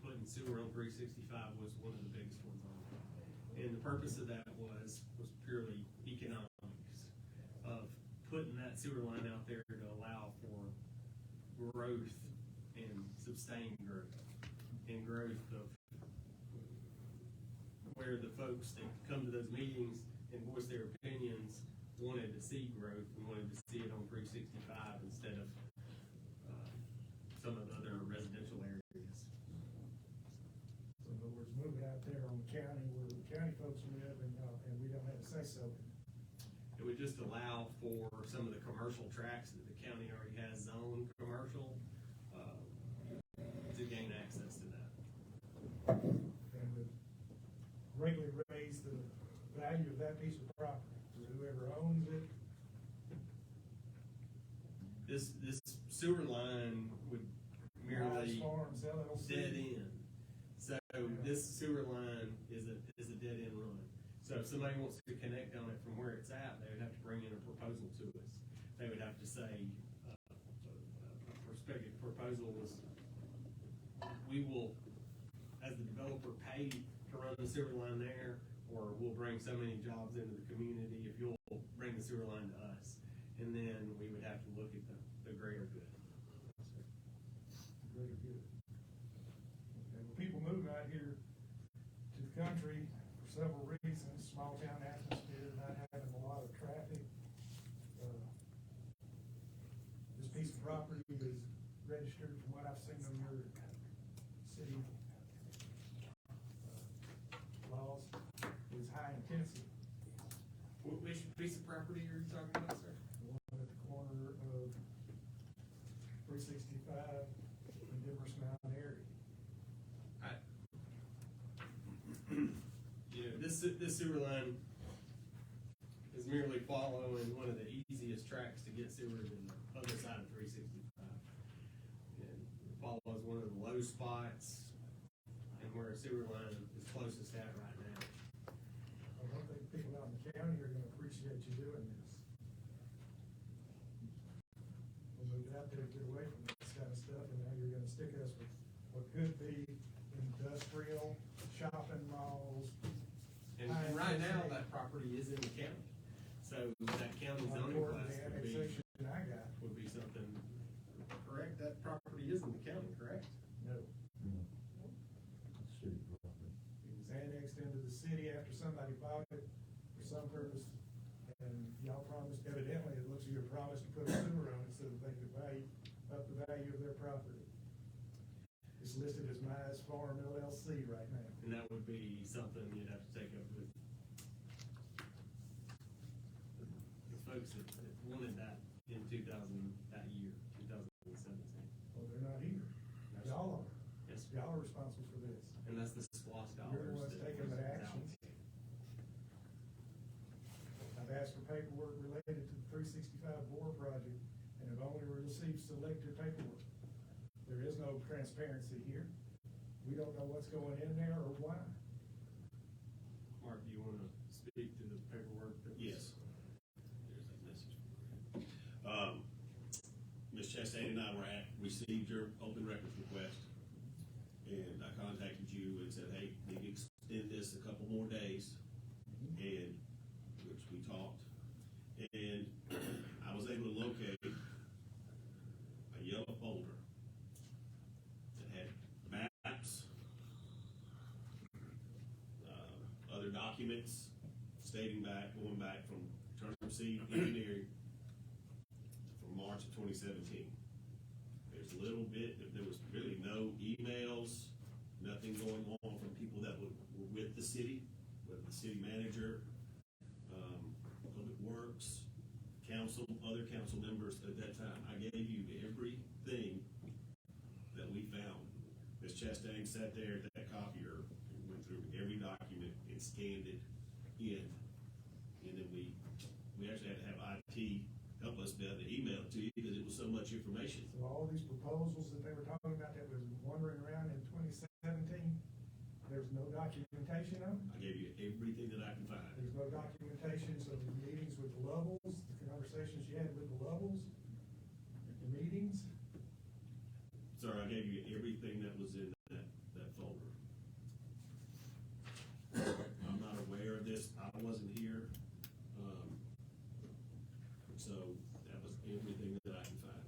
Speaker 1: putting sewer on 365 was one of the biggest ones on there. And the purpose of that was purely economics of putting that sewer line out there to allow for growth and sustained growth, and growth of where the folks that come to those meetings and voice their opinions wanted to see growth and wanted to see it on 365 instead of some of the other residential areas.
Speaker 13: So in other words, move it out there on the county where the county folks live and we don't have to say so.
Speaker 1: It would just allow for some of the commercial tracks that the county already has zoned commercial, to gain access to that.
Speaker 13: And would greatly raise the value of that piece of property to whoever owns it.
Speaker 1: This sewer line would merely
Speaker 13: Farms, LLC.
Speaker 1: dead end. So this sewer line is a dead end run. So if somebody wants to connect on it from where it's at, they would have to bring in a proposal to us. They would have to say, a prospective proposal was, we will, as the developer, pay to run the sewer line there, or we'll bring so many jobs into the community if you'll bring the sewer line to us. And then we would have to look at the greater good.
Speaker 13: Greater good. Okay, well, people move out here to the country for several reasons, small town atmosphere, not having a lot of traffic. This piece of property is registered, from what I've seen on your city laws, is high intensity.
Speaker 1: Which piece of property are you talking about, sir?
Speaker 13: The one at the corner of 365 and Demorest Mountain area.
Speaker 1: This sewer line is merely following one of the easiest tracks to get sewer to the other side of 365. And it follows one of the low spots and where a sewer line is closest at right now.
Speaker 13: I don't think people out in the county are gonna appreciate you doing this. We'll move it out there to get away from this kind of stuff, and now you're gonna stick us with what could be industrial, shopping malls.
Speaker 1: And right now, that property is in the county. So that county zoning
Speaker 13: According to
Speaker 1: class
Speaker 13: the annexation I got,
Speaker 1: would be something, correct? That property is in the county, correct?
Speaker 13: no. It was annexed into the city after somebody bought it for some purpose, and y'all promised, evidently, it looks like you promised to put a sewer on it so that they could up the value of their property. It's listed as Mize Farm LLC right now.
Speaker 1: And that would be something you'd have to take up with the folks that wanted that in 2017.
Speaker 13: Well, they're not here. Y'all are.
Speaker 1: Yes,
Speaker 13: Y'all are responsible for this.
Speaker 1: and that's the SPOS dollars.
Speaker 13: You're the ones
Speaker 1: that
Speaker 13: taking the
Speaker 1: was
Speaker 13: action.
Speaker 1: allocated.
Speaker 13: I've asked for paperwork related to the 365 bore project and have only received selected paperwork. There is no transparency here. We don't know what's going in there or why.
Speaker 1: Mark, do you wanna speak to the paperwork that was?
Speaker 12: Yes. There's that message. Ms. Chastain and I received your open records request, and I contacted you and said, hey, maybe extend this a couple more days, and, which we talked, and I was able to locate a yellow folder that had maps, other documents going back from Turner Seed Engineering from March of 2017. There's a little bit, there was really no emails, nothing going on from people that were with the city, whether the city manager, Public Works, council, other council members at that time. I gave you everything that we found. Ms. Chastain sat there at that copier and went through every document and scanned it in. And then we actually had to have IT help us be able to email it to you because it was so much information.
Speaker 13: So all these proposals that they were talking about that was wandering around in 2017, there's no documentation of them?
Speaker 12: I gave you everything that I can find.
Speaker 13: There's no documentation of the meetings with the Lovels, the conversations you had with the Lovels, the meetings?
Speaker 12: gave you everything that was in that folder. I'm not aware of this, I wasn't here, so that was everything that I can find.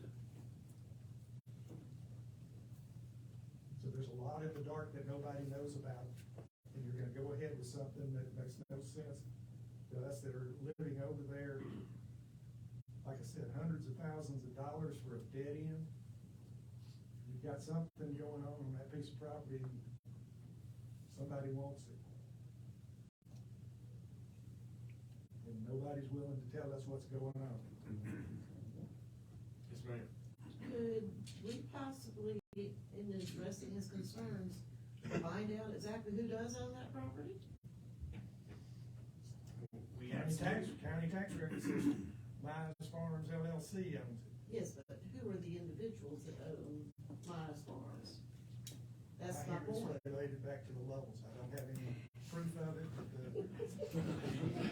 Speaker 13: So there's a lot in the dark that nobody knows about, and you're gonna go ahead with something that makes no sense to us that are living over there. Like I said, hundreds of thousands of dollars for a dead end. You've got something going on that piece of property, and somebody wants it. And nobody's willing to tell us what's going on.
Speaker 1: Yes, ma'am.
Speaker 11: Could we possibly, in addressing his concerns, find out exactly who does own that property?
Speaker 1: We
Speaker 13: County tax record says Myers Farms LLC owns it.
Speaker 11: Yes, but who are the individuals that own Myers Farms? That's my
Speaker 13: I hear it's
Speaker 11: point.
Speaker 13: related back to the Lovels. I don't have any proof of it, but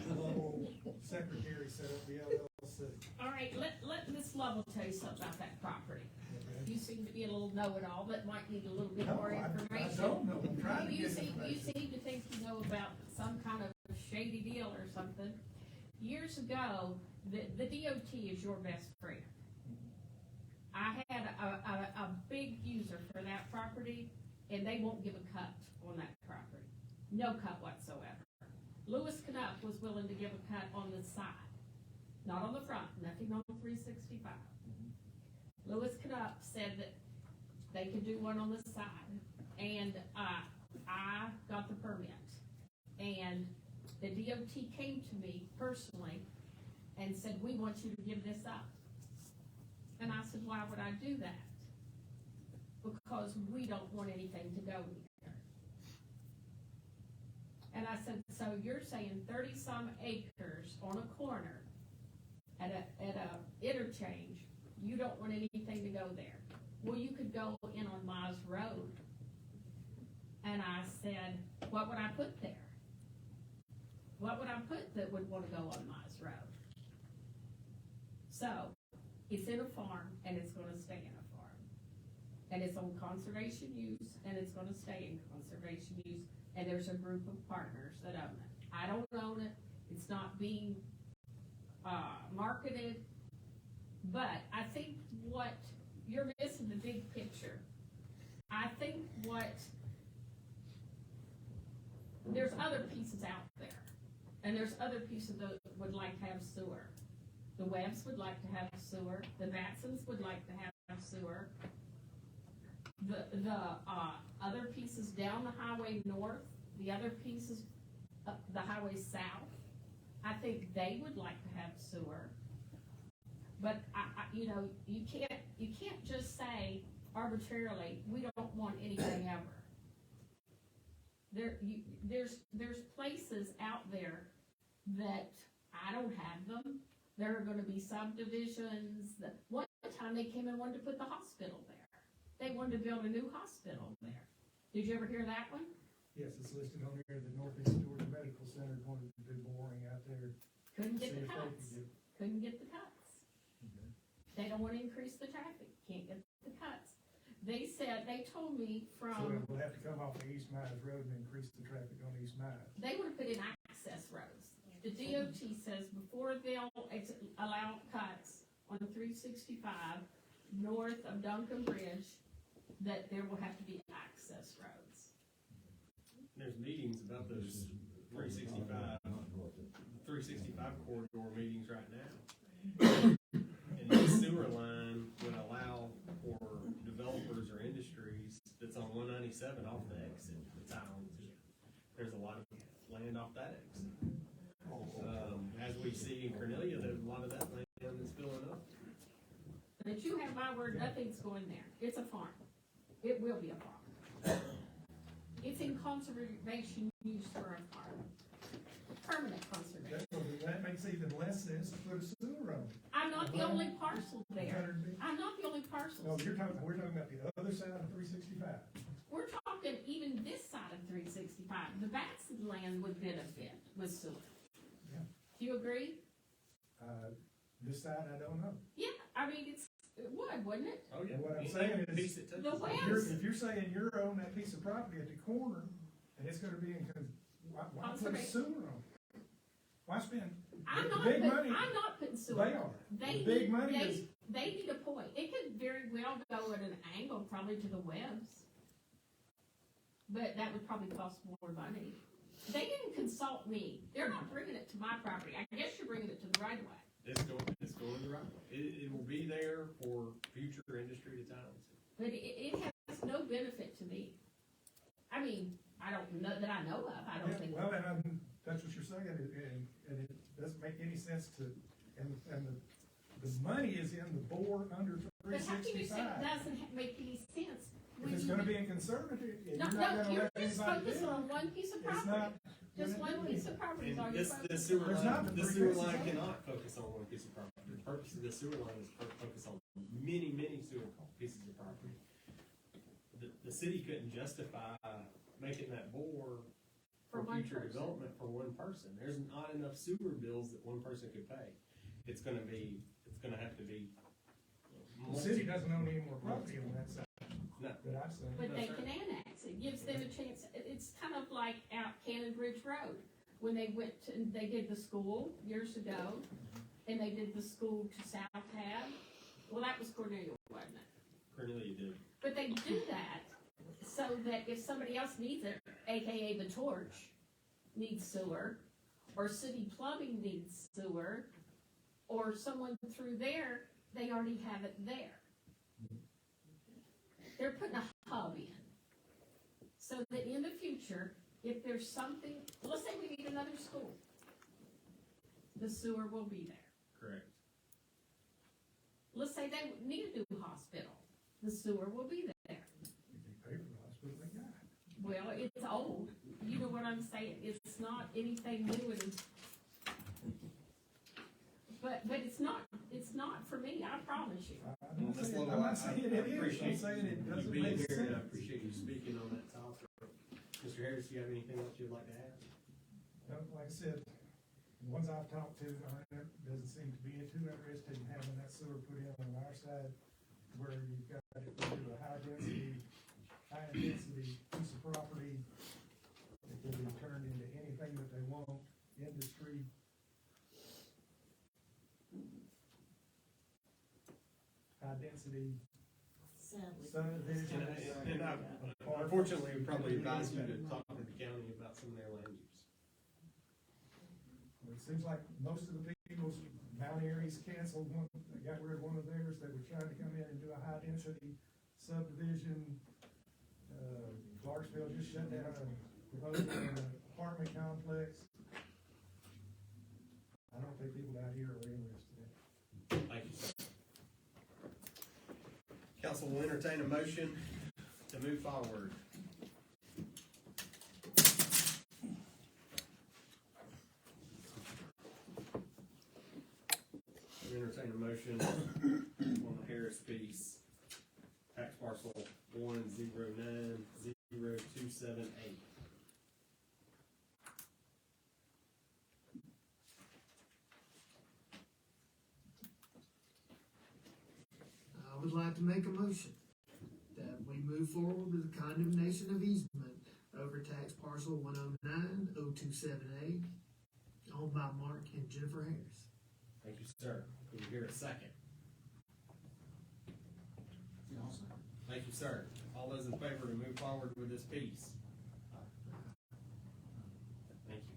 Speaker 13: the Lovell secretary set up the LLC.
Speaker 8: All right, let Ms. Lovell tell you something about that property. You seem to be a little know-it-all, but might need a little bit
Speaker 13: No,
Speaker 8: more
Speaker 13: I
Speaker 8: information.
Speaker 13: don't know. I'm trying to
Speaker 8: You
Speaker 13: get
Speaker 8: seem
Speaker 13: information.
Speaker 8: to think you know about some kind of shady deal or something. Years ago, the DOT is your best friend. I had a big user for that property, and they won't give a cut on that property. No cut whatsoever. Lewis Knupp was willing to give a cut on the side, not on the front, nothing on 365. Lewis Knupp said that they could do one on the side, and I got the permit. And the DOT came to me personally and said, we want you to give this up. And I said, why would I do that? Because we don't want anything to go here. And I said, so you're saying 30-some acres on a corner at a interchange, you don't want anything to go there? Well, you could go in on Miles Road. And I said, what would I put there? What would I put that would want to go on Miles Road? So, it's in a farm, and it's gonna stay in a farm. And it's on conservation use, and it's gonna stay in conservation use, and there's a group of partners that own it. I don't own it, it's not being, marketed, but I think what, you're missing the big picture. I think there's other pieces out there, and there's other pieces that would like to have sewer. The Webbs would like to have sewer, the Matsons would like to have sewer. The other pieces down the highway north, the other pieces up the highway south, I think they would like to have sewer. But you know, you can't just say arbitrarily, we don't want anything ever. There's places out there that I don't have them. There are gonna be subdivisions that, one time they came and wanted to put the hospital there. They wanted to build a new hospital there. Did you ever hear that one?
Speaker 13: Yes, it's listed on here, the Northeast Georgia Medical Center wanted to do boring out there.
Speaker 8: Couldn't
Speaker 13: See
Speaker 8: get the
Speaker 13: if they could
Speaker 8: cuts.
Speaker 13: get-
Speaker 8: Couldn't get the cuts. They don't wanna increase the traffic, can't get the cuts. They said, they told me
Speaker 13: So
Speaker 8: from,
Speaker 13: we'll have to come off the East Myers Road and increase the traffic on East Myers.
Speaker 8: they wanna put in access roads. The DOT says before they'll allow cuts on 365 north of Duncan Bridge, that there will have to be access roads.
Speaker 1: There's meetings about those 365 corridor meetings right now. And the sewer line would allow for developers or industries that's on 197 off the exit, that's out on, there's a lot of land off that exit. As we see in Cornelia, there's a lot of that land that's filling up.
Speaker 8: But you have my word, nothing's going there. It's a farm. It will be a farm. It's in conservation use for a farm. Permanent conservation.
Speaker 13: That makes even less sense to put a sewer on it.
Speaker 8: I'm not the only parcel there.
Speaker 13: 100 feet.
Speaker 8: I'm not the only parcel.
Speaker 13: No, we're talking about the other side of 365.
Speaker 8: We're talking even this side of 365. The Batson land would benefit with sewer.
Speaker 13: Yeah.
Speaker 8: Do you agree?
Speaker 13: This side, I don't know.
Speaker 8: Yeah, I mean, It would, wouldn't it?
Speaker 1: Oh, yeah.
Speaker 13: What I'm
Speaker 1: Anything
Speaker 13: saying
Speaker 1: with a
Speaker 13: is-
Speaker 1: piece that touches
Speaker 8: The
Speaker 1: it.
Speaker 8: way-
Speaker 13: If you're saying you're on that piece of property at the corner, and it's gonna be why put a
Speaker 8: Conservation.
Speaker 13: sewer on? Why spend
Speaker 8: I'm
Speaker 13: the
Speaker 8: not
Speaker 13: big
Speaker 8: putting,
Speaker 13: money?
Speaker 8: I'm not putting sewer.
Speaker 13: They are.
Speaker 8: They
Speaker 13: The big
Speaker 8: need,
Speaker 13: money is,
Speaker 8: they need a point. It could very well go at an angle probably to the webs. But that would probably cost more money. They didn't consult me. They're not bringing it to my property. I guess you're bringing it to the right of way.
Speaker 1: It's going the right way. It will be there for future industry to tie into.
Speaker 8: But it has no benefit to me. I mean, I don't know that I know of. I don't think.
Speaker 13: well, and that's what you're saying, and it doesn't make any sense to, and the money is in the board under three
Speaker 8: But how can you say it
Speaker 13: sixty-five.
Speaker 8: doesn't make any sense?
Speaker 13: If
Speaker 8: when
Speaker 13: it's
Speaker 8: you-
Speaker 13: gonna be in conservative, and
Speaker 8: No,
Speaker 13: you're not
Speaker 8: no,
Speaker 13: gonna
Speaker 8: you're
Speaker 13: let
Speaker 8: just
Speaker 13: anybody
Speaker 8: focusing
Speaker 13: build,
Speaker 8: on one piece of
Speaker 13: it's
Speaker 8: property.
Speaker 13: not.
Speaker 8: Just
Speaker 13: gonna
Speaker 8: one
Speaker 13: do
Speaker 8: piece
Speaker 13: it.
Speaker 8: of property is
Speaker 1: And
Speaker 8: all you're
Speaker 1: this, the
Speaker 8: focusing
Speaker 1: sewer
Speaker 8: on.
Speaker 13: There's
Speaker 1: line,
Speaker 13: not
Speaker 1: the
Speaker 13: three
Speaker 1: sewer
Speaker 13: pieces
Speaker 1: line
Speaker 13: of it.
Speaker 1: cannot focus on one piece of property. The purpose of the sewer line is focus on many sewer pieces of property. The city couldn't justify making that bore
Speaker 8: For
Speaker 1: for
Speaker 8: one
Speaker 1: future
Speaker 8: person.
Speaker 1: development for one person. There's not enough sewer bills that one person could pay. It's gonna have to be.
Speaker 13: The city doesn't own any more property on that side
Speaker 1: No.
Speaker 13: that I've seen.
Speaker 8: But
Speaker 1: No,
Speaker 8: they
Speaker 1: sir.
Speaker 8: can annex, it gives them a chance, it's kind of like out Cannon Bridge Road, when they went to, they did the school years ago, and they did the school to South Tab, well, that was Cornelia, wasn't it?
Speaker 1: Cornelia did.
Speaker 8: But they do that, so that if somebody else needs it, AKA the torch, needs sewer, or city plumbing needs sewer, or someone through there, they already have it there. They're putting a hub in. So that in the future, if there's something, let's say we need another school, the sewer will be there.
Speaker 1: Correct.
Speaker 8: Let's say they need a new hospital, the sewer will be there.
Speaker 13: You can pay for the hospital they got.
Speaker 8: Well, it's old, you know what I'm saying, it's not anything new and. But it's not for me, I promise you.
Speaker 1: And this little,
Speaker 13: I'm not saying it
Speaker 1: I
Speaker 13: is, I'm
Speaker 1: appreciate
Speaker 13: saying it
Speaker 1: you
Speaker 13: doesn't
Speaker 1: being
Speaker 13: make
Speaker 1: here, and I
Speaker 13: sense.
Speaker 1: appreciate you speaking on that topic. Mr. Harris, do you have anything else you'd like to add?
Speaker 13: Like I said, the ones I've talked to, doesn't seem to be too interested in having that sewer put in on our side, where you've got to do a high density piece of property that can be turned into anything that they want, industry. High density
Speaker 11: Sadly.
Speaker 13: subdivisions.
Speaker 1: And I, unfortunately, we probably advise you to talk to the county about some of their land use.
Speaker 13: It seems like most of the people's Mount Airy's canceled one, they got rid of one of theirs, they were trying to come in and do a high density subdivision. Clarksville just shut down a proposal on an apartment complex. I don't think people out here are interested in it.
Speaker 1: Thank you, sir. Council will entertain a motion to move forward. We entertain a motion on the Harris piece, tax parcel 1090278.
Speaker 10: I would like to make a motion that we move forward with the condemnation of easement over tax parcel 1090278, owned by Mark and Jennifer Harris.
Speaker 1: Thank you, sir. Can you hear a second? Thank you, sir. All those in favor to move forward with this piece? Thank you.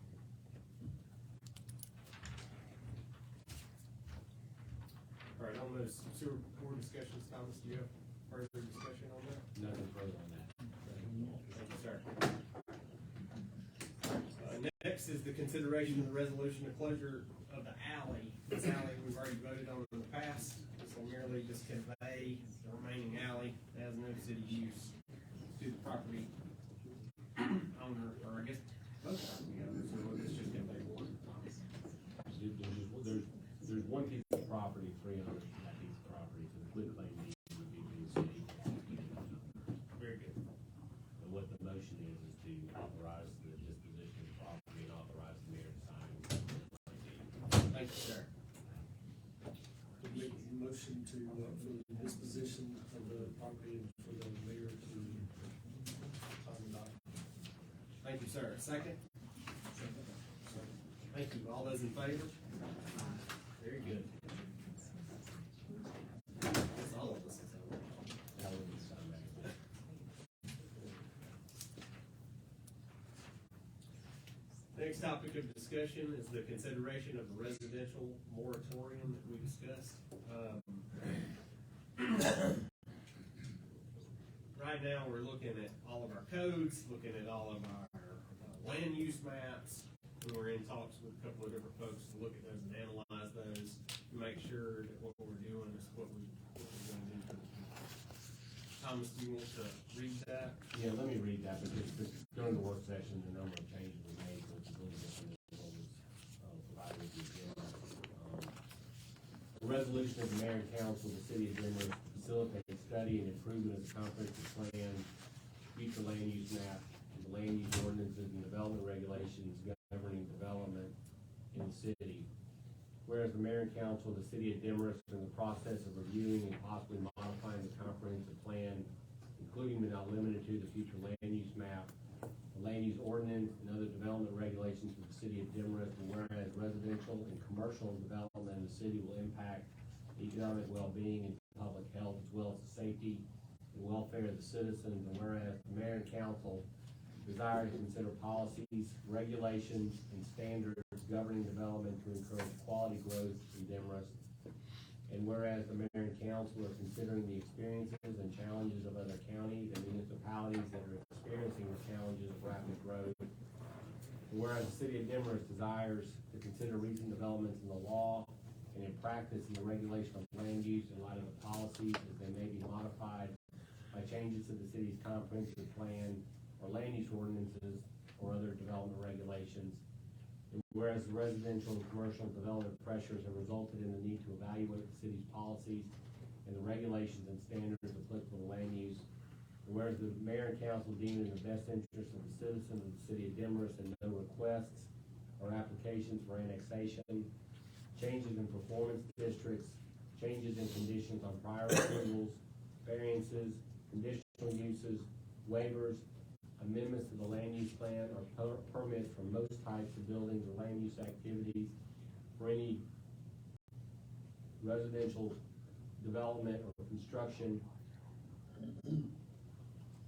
Speaker 1: All right, on those sewer board discussions, Thomas, do you have further discussion on that?
Speaker 5: Nothing further on that.
Speaker 1: Thank you, sir. Next is the consideration of the resolution of closure of the alley. This alley we've already voted on in the past. This will merely just convey the remaining alley as no city use to the property owner, or I guess both property owners, so we'll just convey one.
Speaker 5: There's one piece of property, 300 that piece of property, so the quitclaim deed would be to the city.
Speaker 1: Very good.
Speaker 5: And what the motion is to authorize the disposition of the property and authorize the mayor to sign the quitclaim deed.
Speaker 1: Thank you, sir.
Speaker 2: Motion to, for the disposition of the property and for the mayor to sign the document.
Speaker 1: Thank you, sir. Second? Thank you. All those in favor? Very good. That's all of us. Next topic of discussion is the consideration of the residential moratorium that we discussed. Right now, we're looking at all of our codes, looking at all of our land use maps. We're in talks with a couple of different folks to look at those and analyze those, to make sure that what we're doing is what we're gonna do for the future. Thomas, do you want to read that?
Speaker 5: Yeah, let me read that, because during the work session, the number of changes were made, so it's a little different than what was provided with the agenda. The resolution of the mayor and council of the city of Demorest to facilitate study and improvement of the comprehensive plan, future land use map, and the land use ordinances and development regulations governing development in the city. Whereas the mayor and council of the city of Demorest are in the process of reviewing and possibly modifying the comprehensive plan, including but not limited to the future land use map, the land use ordinance, and other development regulations for the city of Demorest, and whereas residential and commercial development in the city will impact the economic well-being and public health, as well as the safety and welfare of the citizens, and whereas the mayor and council desire to consider policies, regulations, and standards governing development to encourage quality growth in Demorest. And whereas the mayor and council are considering the experiences and challenges of other counties and municipalities that are experiencing the challenges of rapid growth. And whereas the city of Demorest desires to consider recent developments in the law and in practice in the regulation of land use in light of the policies as they may be modified by changes to the city's comprehensive plan or land use ordinances or other development regulations. And whereas the residential and commercial development pressures have resulted in the need to evaluate the city's policies and the regulations and standards applicable to land use. And whereas the mayor and council deem it in the best interest of the citizens of the city of Demorest and no requests or applications for annexation, changes in performance districts, changes in conditions on prior approvals, variances, conditional uses, waivers, amendments to the land use plan, or permits for most types of buildings or land use activities for any residential development or construction,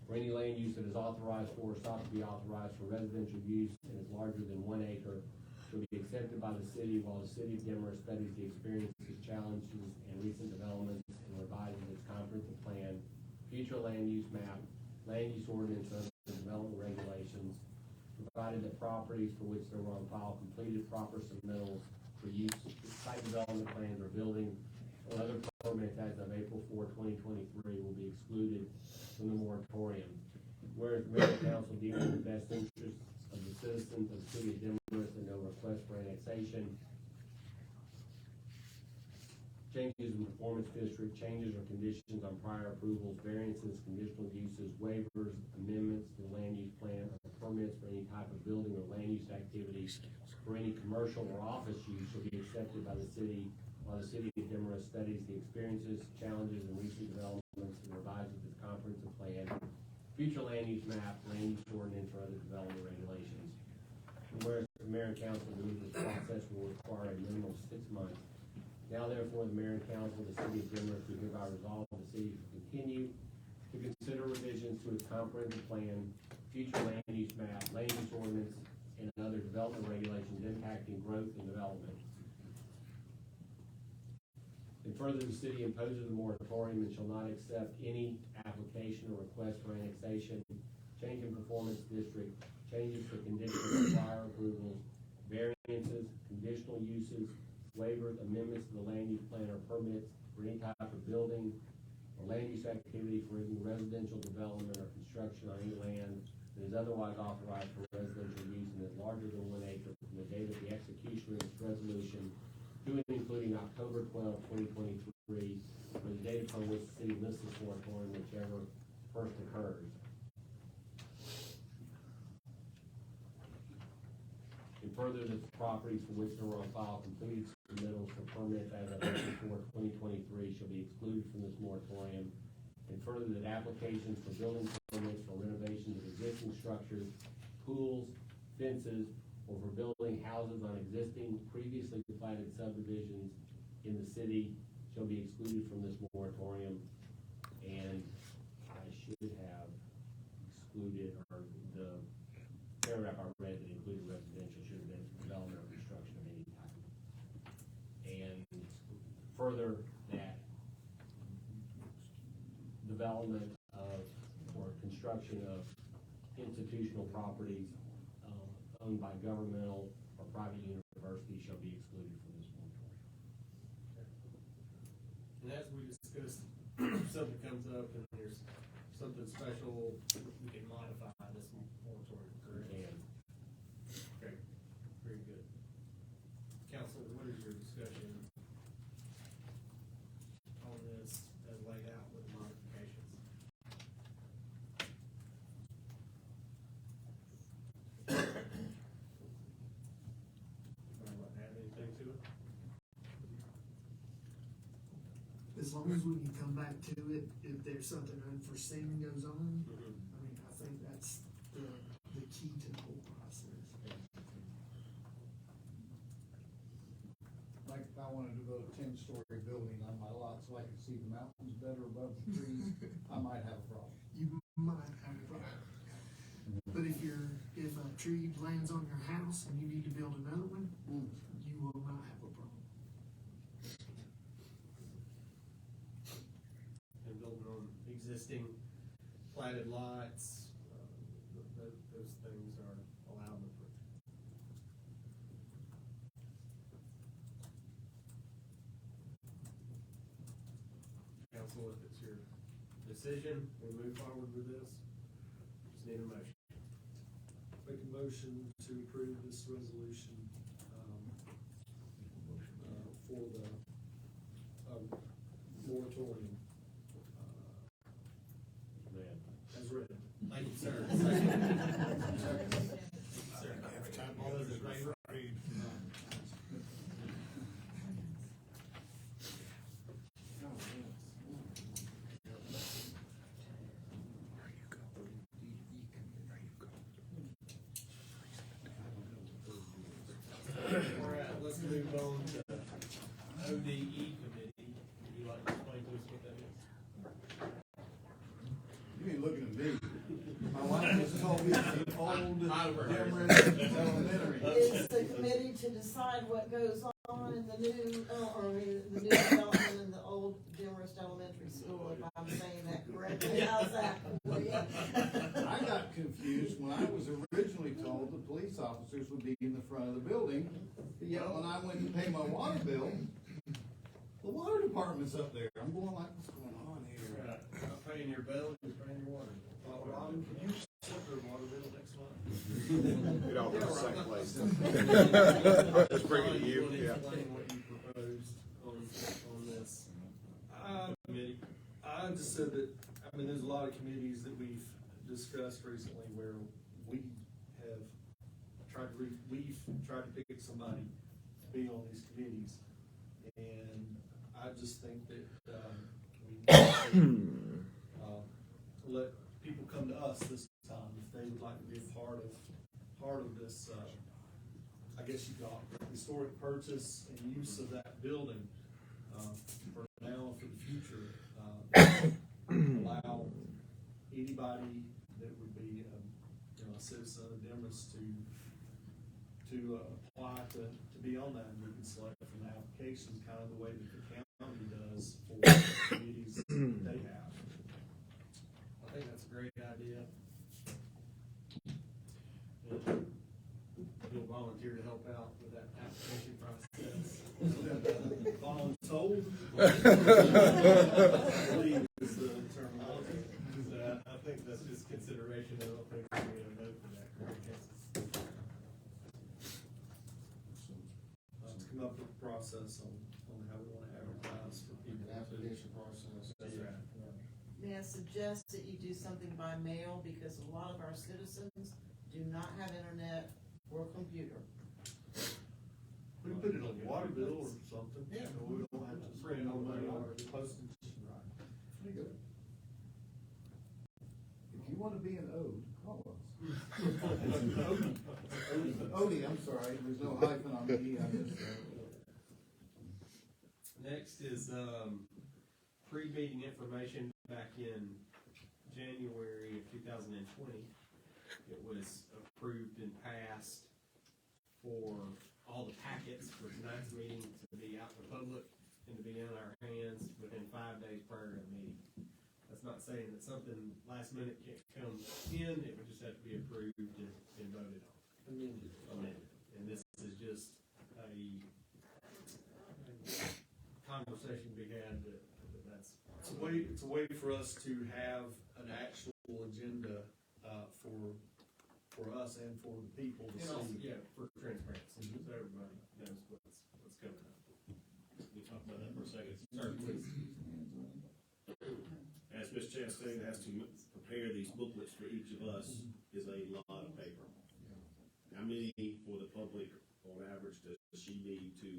Speaker 5: or any land use that is authorized for or sought to be authorized for residential use and is larger than 1 acre, shall be accepted by the city while the city of Demorest studies the experiences, challenges, and recent developments and revises its comprehensive plan, future land use map, land use ordinance, and development regulations, provided that properties for which there were on file completed proper submittals for use, site development plans or building or other permits as of April 4, 2023 will be excluded from the moratorium. Whereas the mayor and council deem it in the best interest of the citizens of the city of Demorest and no request for annexation, changes in performance district, changes or conditions on prior approvals, variances, conditional uses, waivers, amendments to the land use plan, or permits for any type of building or land use activities for any commercial or office use shall be accepted by the city while the city of Demorest studies the experiences, challenges, and recent developments and revises its comprehensive plan, future land use map, land use ordinance, or other development regulations. And whereas the mayor and council believe this process will require a minimum of 6 months. Now therefore, the mayor and council of the city of Demorest do hereby resolve the city to continue to consider revisions to its comprehensive plan, future land use map, land use ordinance, and other development regulations impacting growth and development. And further, the city imposes a moratorium and shall not accept any application or request for annexation, change in performance district, changes to conditions of prior approvals, variances, conditional uses, waivers, amendments to the land use plan or permits for any type of building or land use activity for any residential development or construction on any land that is otherwise authorized for residential use and is larger than 1 acre from the date of the execution of this resolution to and including October 12, 2023, or the date upon which the city lists this moratorium, whichever first occurs. And further, that the properties for which there were on file completed submittals for permits as of April 4, 2023 shall be excluded from this moratorium. And further, that applications for building permits for renovations of existing structures, pools, fences, or for building houses on existing previously platted subdivisions in the city shall be excluded from this moratorium. And I should have excluded, or the paragraph I read that included residential should have been development or construction of any type. And further, that development of, or construction of institutional properties owned by governmental or private universities shall be excluded from this moratorium.
Speaker 1: And as we discussed, something comes up and there's something special, we can modify this moratorium, correct?
Speaker 5: And
Speaker 1: Okay, very good. Council, what is your discussion on this as laid out with the modifications? Anyone have anything to it?
Speaker 10: As long as we can come back to it, if there's something unforeseen goes on, I mean, I think that's the key to the whole process.
Speaker 4: Like if I wanted to build a 10-story building on my lot so I could see the mountains better above the trees, I might have a problem.
Speaker 10: You might have a problem. But if a tree lands on your house and you need to build another one, you will not have a problem.
Speaker 1: And building on existing platted lots, those things are allowed. Council, if it's your decision, we move forward with this, just need a motion.
Speaker 2: Make a motion to approve this resolution, for the, moratorium, as written.
Speaker 1: Thank you, sir. Second. All those in favor? All right, let's move on to ODE committee. Would you like to explain to us what that is?
Speaker 4: You ain't looking at me. My wife just told me it's an old
Speaker 1: Demorest
Speaker 4: elementary.
Speaker 11: It's the committee to decide what goes on in the new, the new development in the old Demorest Elementary School, if I'm saying that correctly. How's that?
Speaker 4: I got confused when I was originally told the police officers would be in the front of the building, but yet when I went to pay my water bill, the water department's up there. I'm going like, what's going on here?
Speaker 1: Right, not paying your bill, you're paying your water.
Speaker 2: Robin, can you set their water bill next month?
Speaker 9: Get off the second place.
Speaker 1: Just
Speaker 9: bring it to you,
Speaker 1: Want to
Speaker 9: yeah.
Speaker 1: explain what you proposed on this committee?
Speaker 2: I just said that, I mean, there's a lot of committees that we've discussed recently where we have we've tried to pick somebody to be on these committees. And I just think that, we need to, let people come to us this time if they would like to be a part of this, I guess you call it historic purchase and use of that building, for now and for the future. Allow anybody that would be, a citizen of Demorest to apply to be on that, and we can select from the applications, kind of the way that the county does for communities that they have.
Speaker 1: I think that's a great idea. And you'll volunteer to help out with that application process.
Speaker 2: Voluntold? I believe is the terminology.
Speaker 1: I think that's just consideration. I don't think we need a vote for that, correct?
Speaker 2: To come up with a process on how we want to advertise for people.
Speaker 4: Application process.
Speaker 1: That's right.
Speaker 11: May I suggest that you do something by mail, because a lot of our citizens do not have internet or computer.
Speaker 2: We can put it on water bill or something.
Speaker 1: Yeah.
Speaker 2: So we don't have to spend no money on postage.
Speaker 4: being owed, call us. Odie, I'm sorry, there's no hyphen on the E, I just,
Speaker 1: Next is, pre-meeting information back in January of 2020. It was approved and passed for all the packets for tonight's meeting to be out in the public and to be in our hands within 5 days prior to the meeting. That's not saying that something last minute can't come in, it would just have to be approved and voted on. Amended. And this is just a conversation we had that that's.
Speaker 2: It's a way for us to have an actual agenda, for us and for the people to
Speaker 1: And also,
Speaker 2: see.
Speaker 1: yeah, for transparency, so everybody knows what's coming up.
Speaker 12: We talk about that for a second.
Speaker 1: Sir, please.
Speaker 12: As Ms. Chastain has to prepare these booklets for each of us is a lot of paper. How many for the public on average does she need to,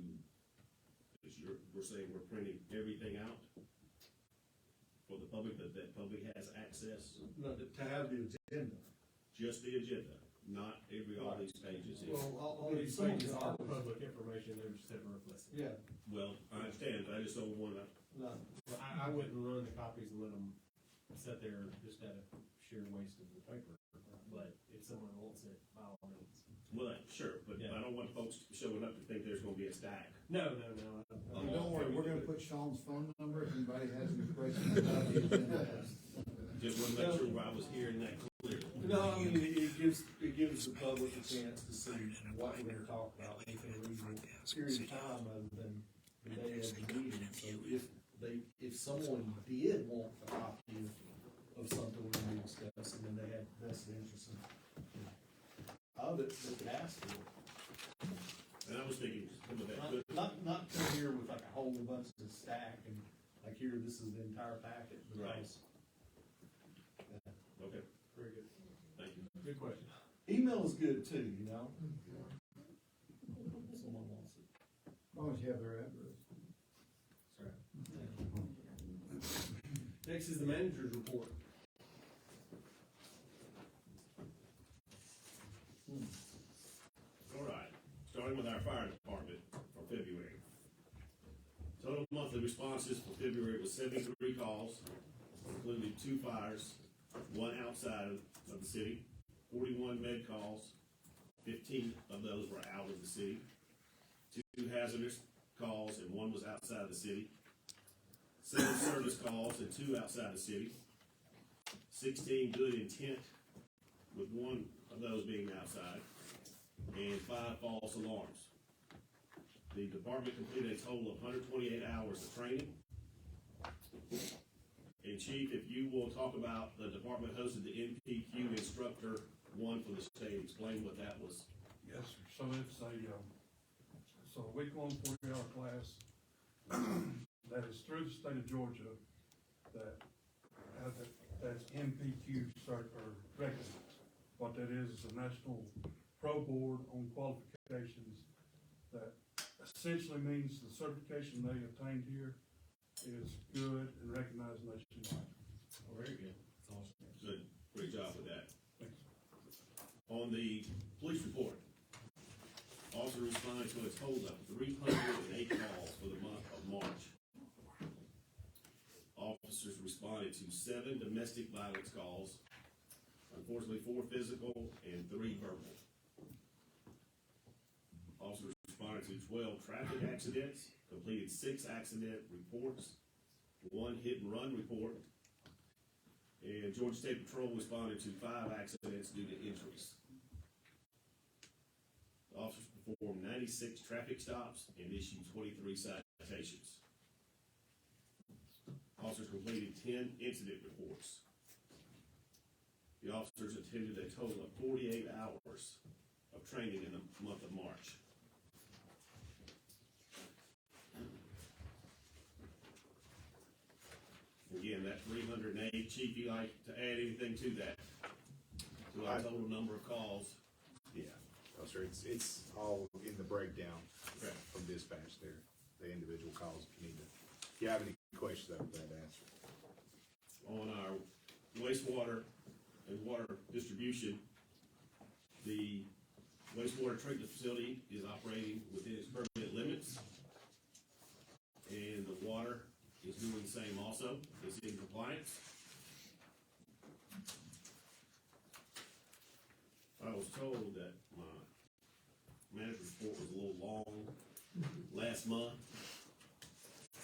Speaker 12: we're saying we're printing everything out for the public, that public has access?
Speaker 2: No, to have the agenda.
Speaker 12: Just the agenda, not all these pages.
Speaker 1: Well, all these pages are public information, they're just never listed.
Speaker 2: Yeah,
Speaker 12: Well, I understand, I just don't wanna,
Speaker 2: no,
Speaker 1: Well, I wouldn't run the copies and let them sit there just out of sheer waste of the paper, but if someone wants it, by all means.
Speaker 12: well, sure, but I don't want folks showing up to think there's gonna be a stack.
Speaker 1: No.
Speaker 4: don't worry, we're gonna put Sean's phone number if anybody has any questions about the agenda.
Speaker 12: Just wanna make sure I was hearing that clearly.
Speaker 2: no, I mean, it gives the public a chance to see what we're gonna talk about within a reasonable period of time other than the day of the meeting. So if someone did want a copy of something we're gonna be discussing, then they have vested interest of it, they could ask for it.
Speaker 12: And I was thinking some of that could,
Speaker 2: Not come here with like a whole bunch of stack and like here, this is the entire packet.
Speaker 12: Right.
Speaker 2: because-
Speaker 12: okay,
Speaker 1: Very good.
Speaker 12: thank you.
Speaker 1: Good question.
Speaker 2: Email is good too, you know? Someone wants it.
Speaker 4: As long as you have their address.
Speaker 1: Next is the manager's report.
Speaker 12: All right, starting with our fire department for February. Total monthly responses for February was 73 calls, including 2 fires, 1 outside of the city, 41 med calls, 15 of those were out of the city, 2 hazardous calls and 1 was outside of the city, 7 service calls and 2 outside the city, 16 good intent, with 1 of those being outside, and 5 false alarms. The department completed a total of 128 hours of training. And Chief, if you will talk about the department hosted the NPQ instructor 1 for the state, explain what that was.
Speaker 14: Yes, sir. So it's a week-long 40-hour class that is through the state of Georgia that's NPQ cert or recognized. What that is a national pro board on qualifications that essentially means the certification they obtained here is good and recognized nationwide.
Speaker 12: Oh, very good. Awesome. Good. Great job with that.
Speaker 14: Thanks.
Speaker 12: On the police report, officer responded to a total of 308 calls for the month of March. Officers responded to 7 domestic violence calls, unfortunately 4 physical and 3 verbal. Officers responded to 12 traffic accidents, completed 6 accident reports, 1 hit and run report, and Georgia State Patrol responded to 5 accidents due to injuries. Officers performed 96 traffic stops and issued 23 citations. Officers completed 10 incident reports. The officers attended a total of 48 hours of training in the month of March. Again, that 308, Chief, you like to add anything to that? To our total number of calls?
Speaker 15: Yeah, no, sir, it's all in the breakdown
Speaker 12: Okay.
Speaker 15: from dispatch there, the individual calls if you need to. If you have any questions, that answer.
Speaker 12: On our wastewater and water distribution, the wastewater treatment facility is operating within its permit limits. And the water is doing the same also, it's in compliance. I was told that my manager's report was a little long last month,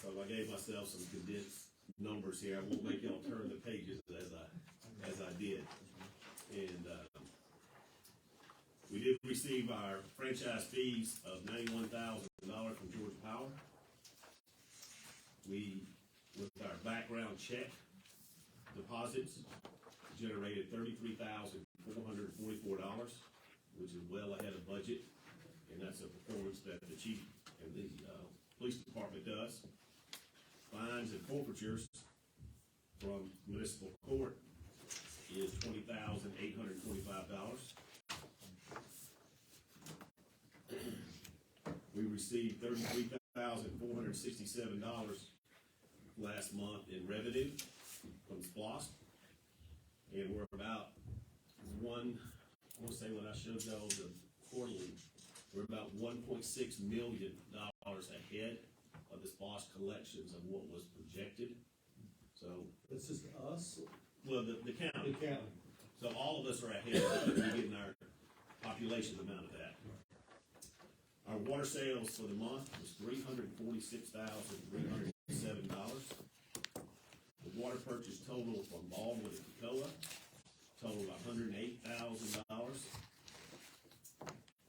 Speaker 12: so I gave myself some condensed numbers here. I won't make y'all turn the pages as I did. And, we did receive our franchise fees of $91,000 from Georgia Power. We, with our background check deposits, generated $33,444, which is well ahead of budget, and that's a performance that the chief and the police department does. Fines and forfeitures from municipal court is $20,825. We received $33,467 last month in revenue from SPLOST, and we're about I want to say when I showed y'all the quarterly, we're about $1.6 million ahead of the SPLOST collections of what was projected. So
Speaker 2: It's just us?
Speaker 12: well, the county.
Speaker 2: The county.
Speaker 12: So all of us are ahead of it. We're getting our population amount of that. Our water sales for the month was $346,307. The water purchase total from Baldwin and Toccoa totaled $108,000.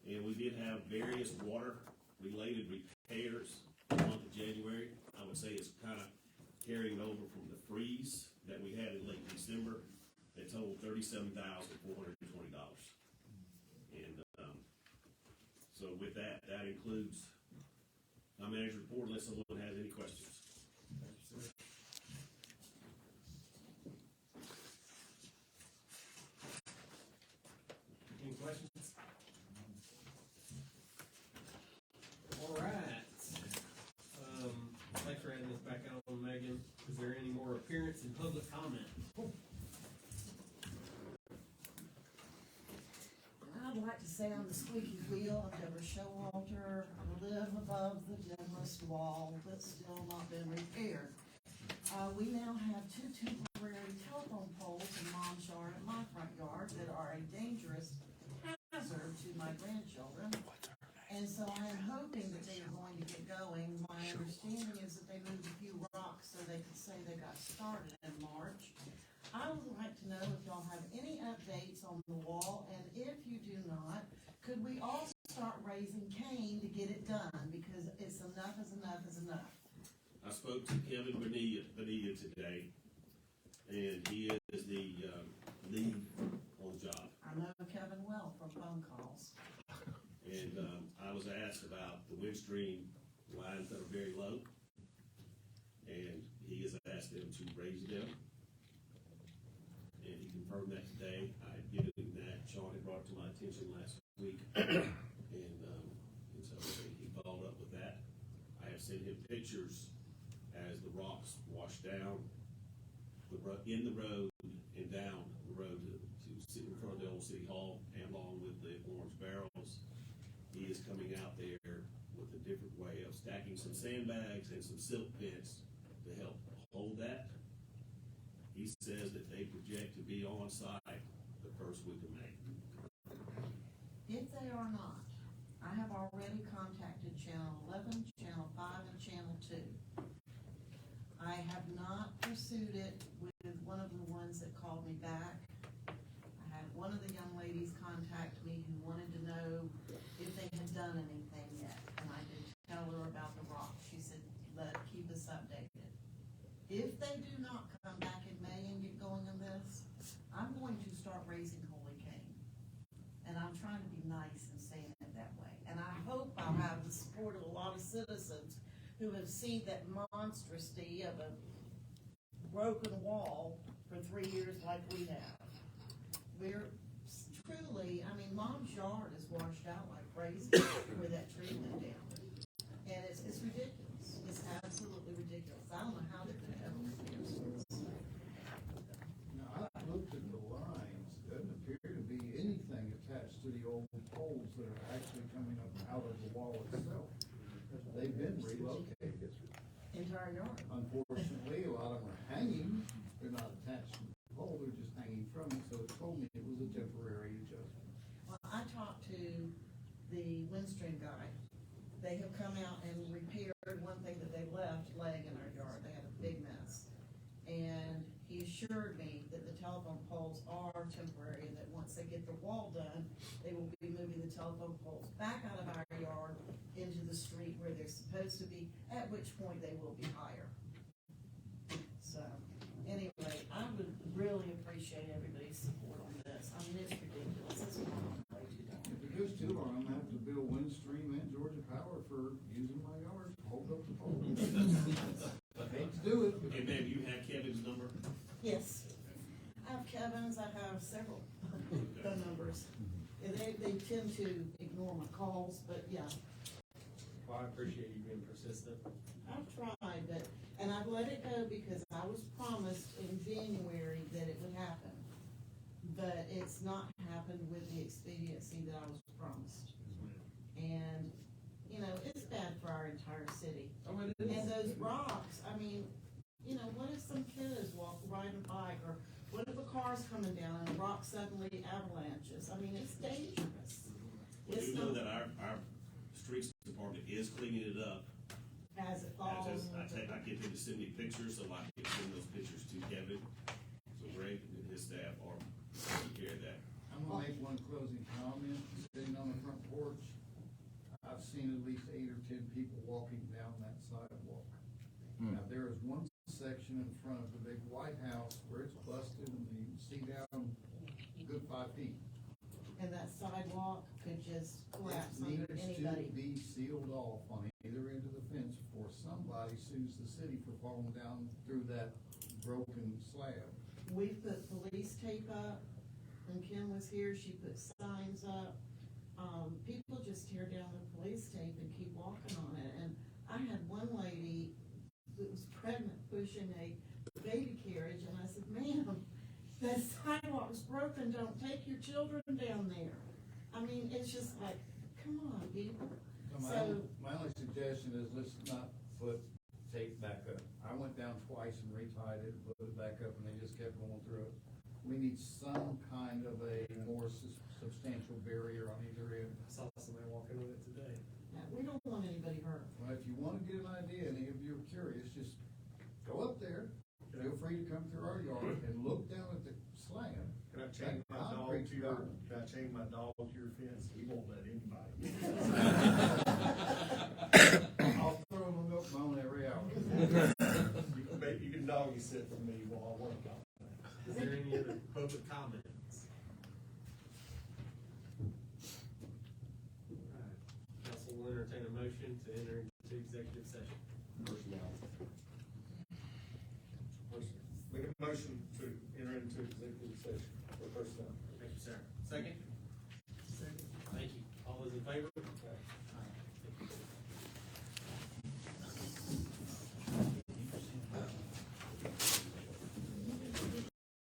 Speaker 12: And we did have various water-related repairs in the month of January. I would say it's kind of carrying over from the freeze that we had in late December. That totaled $37,420. And so with that, that includes my manager's report, unless someone has any questions.
Speaker 1: Any questions? All right. Thanks for adding this back out on, Megan. Is there any more appearance and public comment?
Speaker 11: I'd like to say I'm the squeaky wheel of Deborah Showalter. I live above the Demorest wall that's still not been repaired. We now have two temporary telephone poles in Mom's yard and my front yard that are a dangerous hazard to my grandchildren. And so I am hoping that they are going to get going. My understanding is that they moved a few rocks so they could say they got started in March. I would like to know if y'all have any updates on the wall, and if you do not, could we all start raising Cain to get it done, because it's enough is enough is enough.
Speaker 12: I spoke to Kevin Bonilla today, and he is the lead on the job.
Speaker 11: I know Kevin well from phone calls.
Speaker 12: And I was asked about the windstream lines that are very low, and he has asked them to raise them. And he confirmed that today. I had given him that. Sean had brought it to my attention last week. And so he followed up with that. I have sent him pictures as the rocks wash down in the road and down the road to sit in front of the old city hall, and along with the orange barrels. He is coming out there with a different way of stacking some sandbags and some silk fence to help hold that. He says that they project to be on site the first week of May.
Speaker 11: If they are not, I have already contacted Channel 11, Channel 5, and Channel 2. I have not pursued it with one of the ones that called me back. I had one of the young ladies contact me who wanted to know if they had done anything yet, and I did tell her about the rock. She said, keep us updated. If they do not come back in May and get going on this, I'm going to start raising Holy Cain. And I'm trying to be nice and saying it that way. And I hope I'll have the support of a lot of citizens who have seen that monstrosity of a broken wall for 3 years like we have. We're truly, I mean, Mom's yard is washed out like crazy where that tree went down. And it's ridiculous. It's absolutely ridiculous. I don't know how they could ever repair this.
Speaker 4: Now, I looked at the lines poles that are actually coming up out of the wall itself. They've been relocated.
Speaker 11: Into our yard.
Speaker 4: Unfortunately, a lot of them are hanging, they're not attached to the pole, they're just hanging from it, so it told me it was a temporary adjustment.
Speaker 11: Well, I talked to the windstream guy. They have come out and repaired one thing that they left laying in our yard. They had a big mess. And he assured me that the telephone poles are temporary and that once they get the wall done, they will be moving the telephone poles back out of our yard into the street where they're supposed to be, at which point they will be higher. So, anyway, I would really appreciate everybody's support on this. I mean, it's ridiculous. It's way too dumb.
Speaker 4: If it goes too far, I'm gonna have to bill Windstream and Georgia Power for using my yard to hold up the pole. Hate to do it.
Speaker 12: And then you have Kevin's number?
Speaker 11: Yes. I have Kevin's, I have several phone numbers. And they tend to ignore my calls, but yeah,
Speaker 1: Well, I appreciate you being persistent.
Speaker 11: I've tried, and I've let it go because I was promised in January that it would happen. But it's not happened with the expediency that I was promised. And, you know, it's bad for our entire city.
Speaker 1: Oh, it is.
Speaker 11: And those rocks, I mean, you know, what if some kid is riding a bike, or what if a car's coming down and a rock suddenly avalanches? I mean, it's dangerous.
Speaker 12: We do know that our streets department is cleaning it up.
Speaker 11: As it falls.
Speaker 12: I get them to send me pictures, so I can send those pictures to Kevin. So Greg and his staff are taking care of that.
Speaker 4: I'm gonna make one closing comment, sitting on the front porch. I've seen at least 8 or 10 people walking down that sidewalk. Now, there is one section in front of the big White House where it's busted and you can see down a good 5 feet.
Speaker 11: And that sidewalk could just collapse
Speaker 4: It
Speaker 11: under
Speaker 4: needs
Speaker 11: anybody.
Speaker 4: to be sealed off on either end of the fence before somebody sues the city for falling down through that broken slab.
Speaker 11: We put police tape up. When Kim was here, she put signs up. People just tear down the police tape and keep walking on it. And I had one lady that was pregnant pushing a baby carriage, and I said, ma'am, the sidewalk's broken, don't take your children down there. I mean, it's just like, come on, people. So,
Speaker 4: My only suggestion is let's not put tape back up. I went down twice and retied it, put it back up, and they just kept going through it. We need some kind of a more substantial barrier on either end.
Speaker 1: I saw somebody walking with it today.
Speaker 11: we don't want anybody hurt.
Speaker 4: Well, if you wanna get an idea, and if you're curious, just go up there, feel free to come through our yard and look down at the slab.
Speaker 13: Can I chain my dog to your, can I chain my dog to your fence? We won't let anybody.
Speaker 4: I'll throw them a milk bone every hour.
Speaker 13: You can doggy sit for me while I work on it.
Speaker 1: Is there any other public comments? Alright, council will entertain a motion to enter into executive session.
Speaker 9: Personnel.
Speaker 13: Make a motion to enter into executive session for personnel.
Speaker 1: Thank you, sir. Second? Second. Thank you. All those in favor?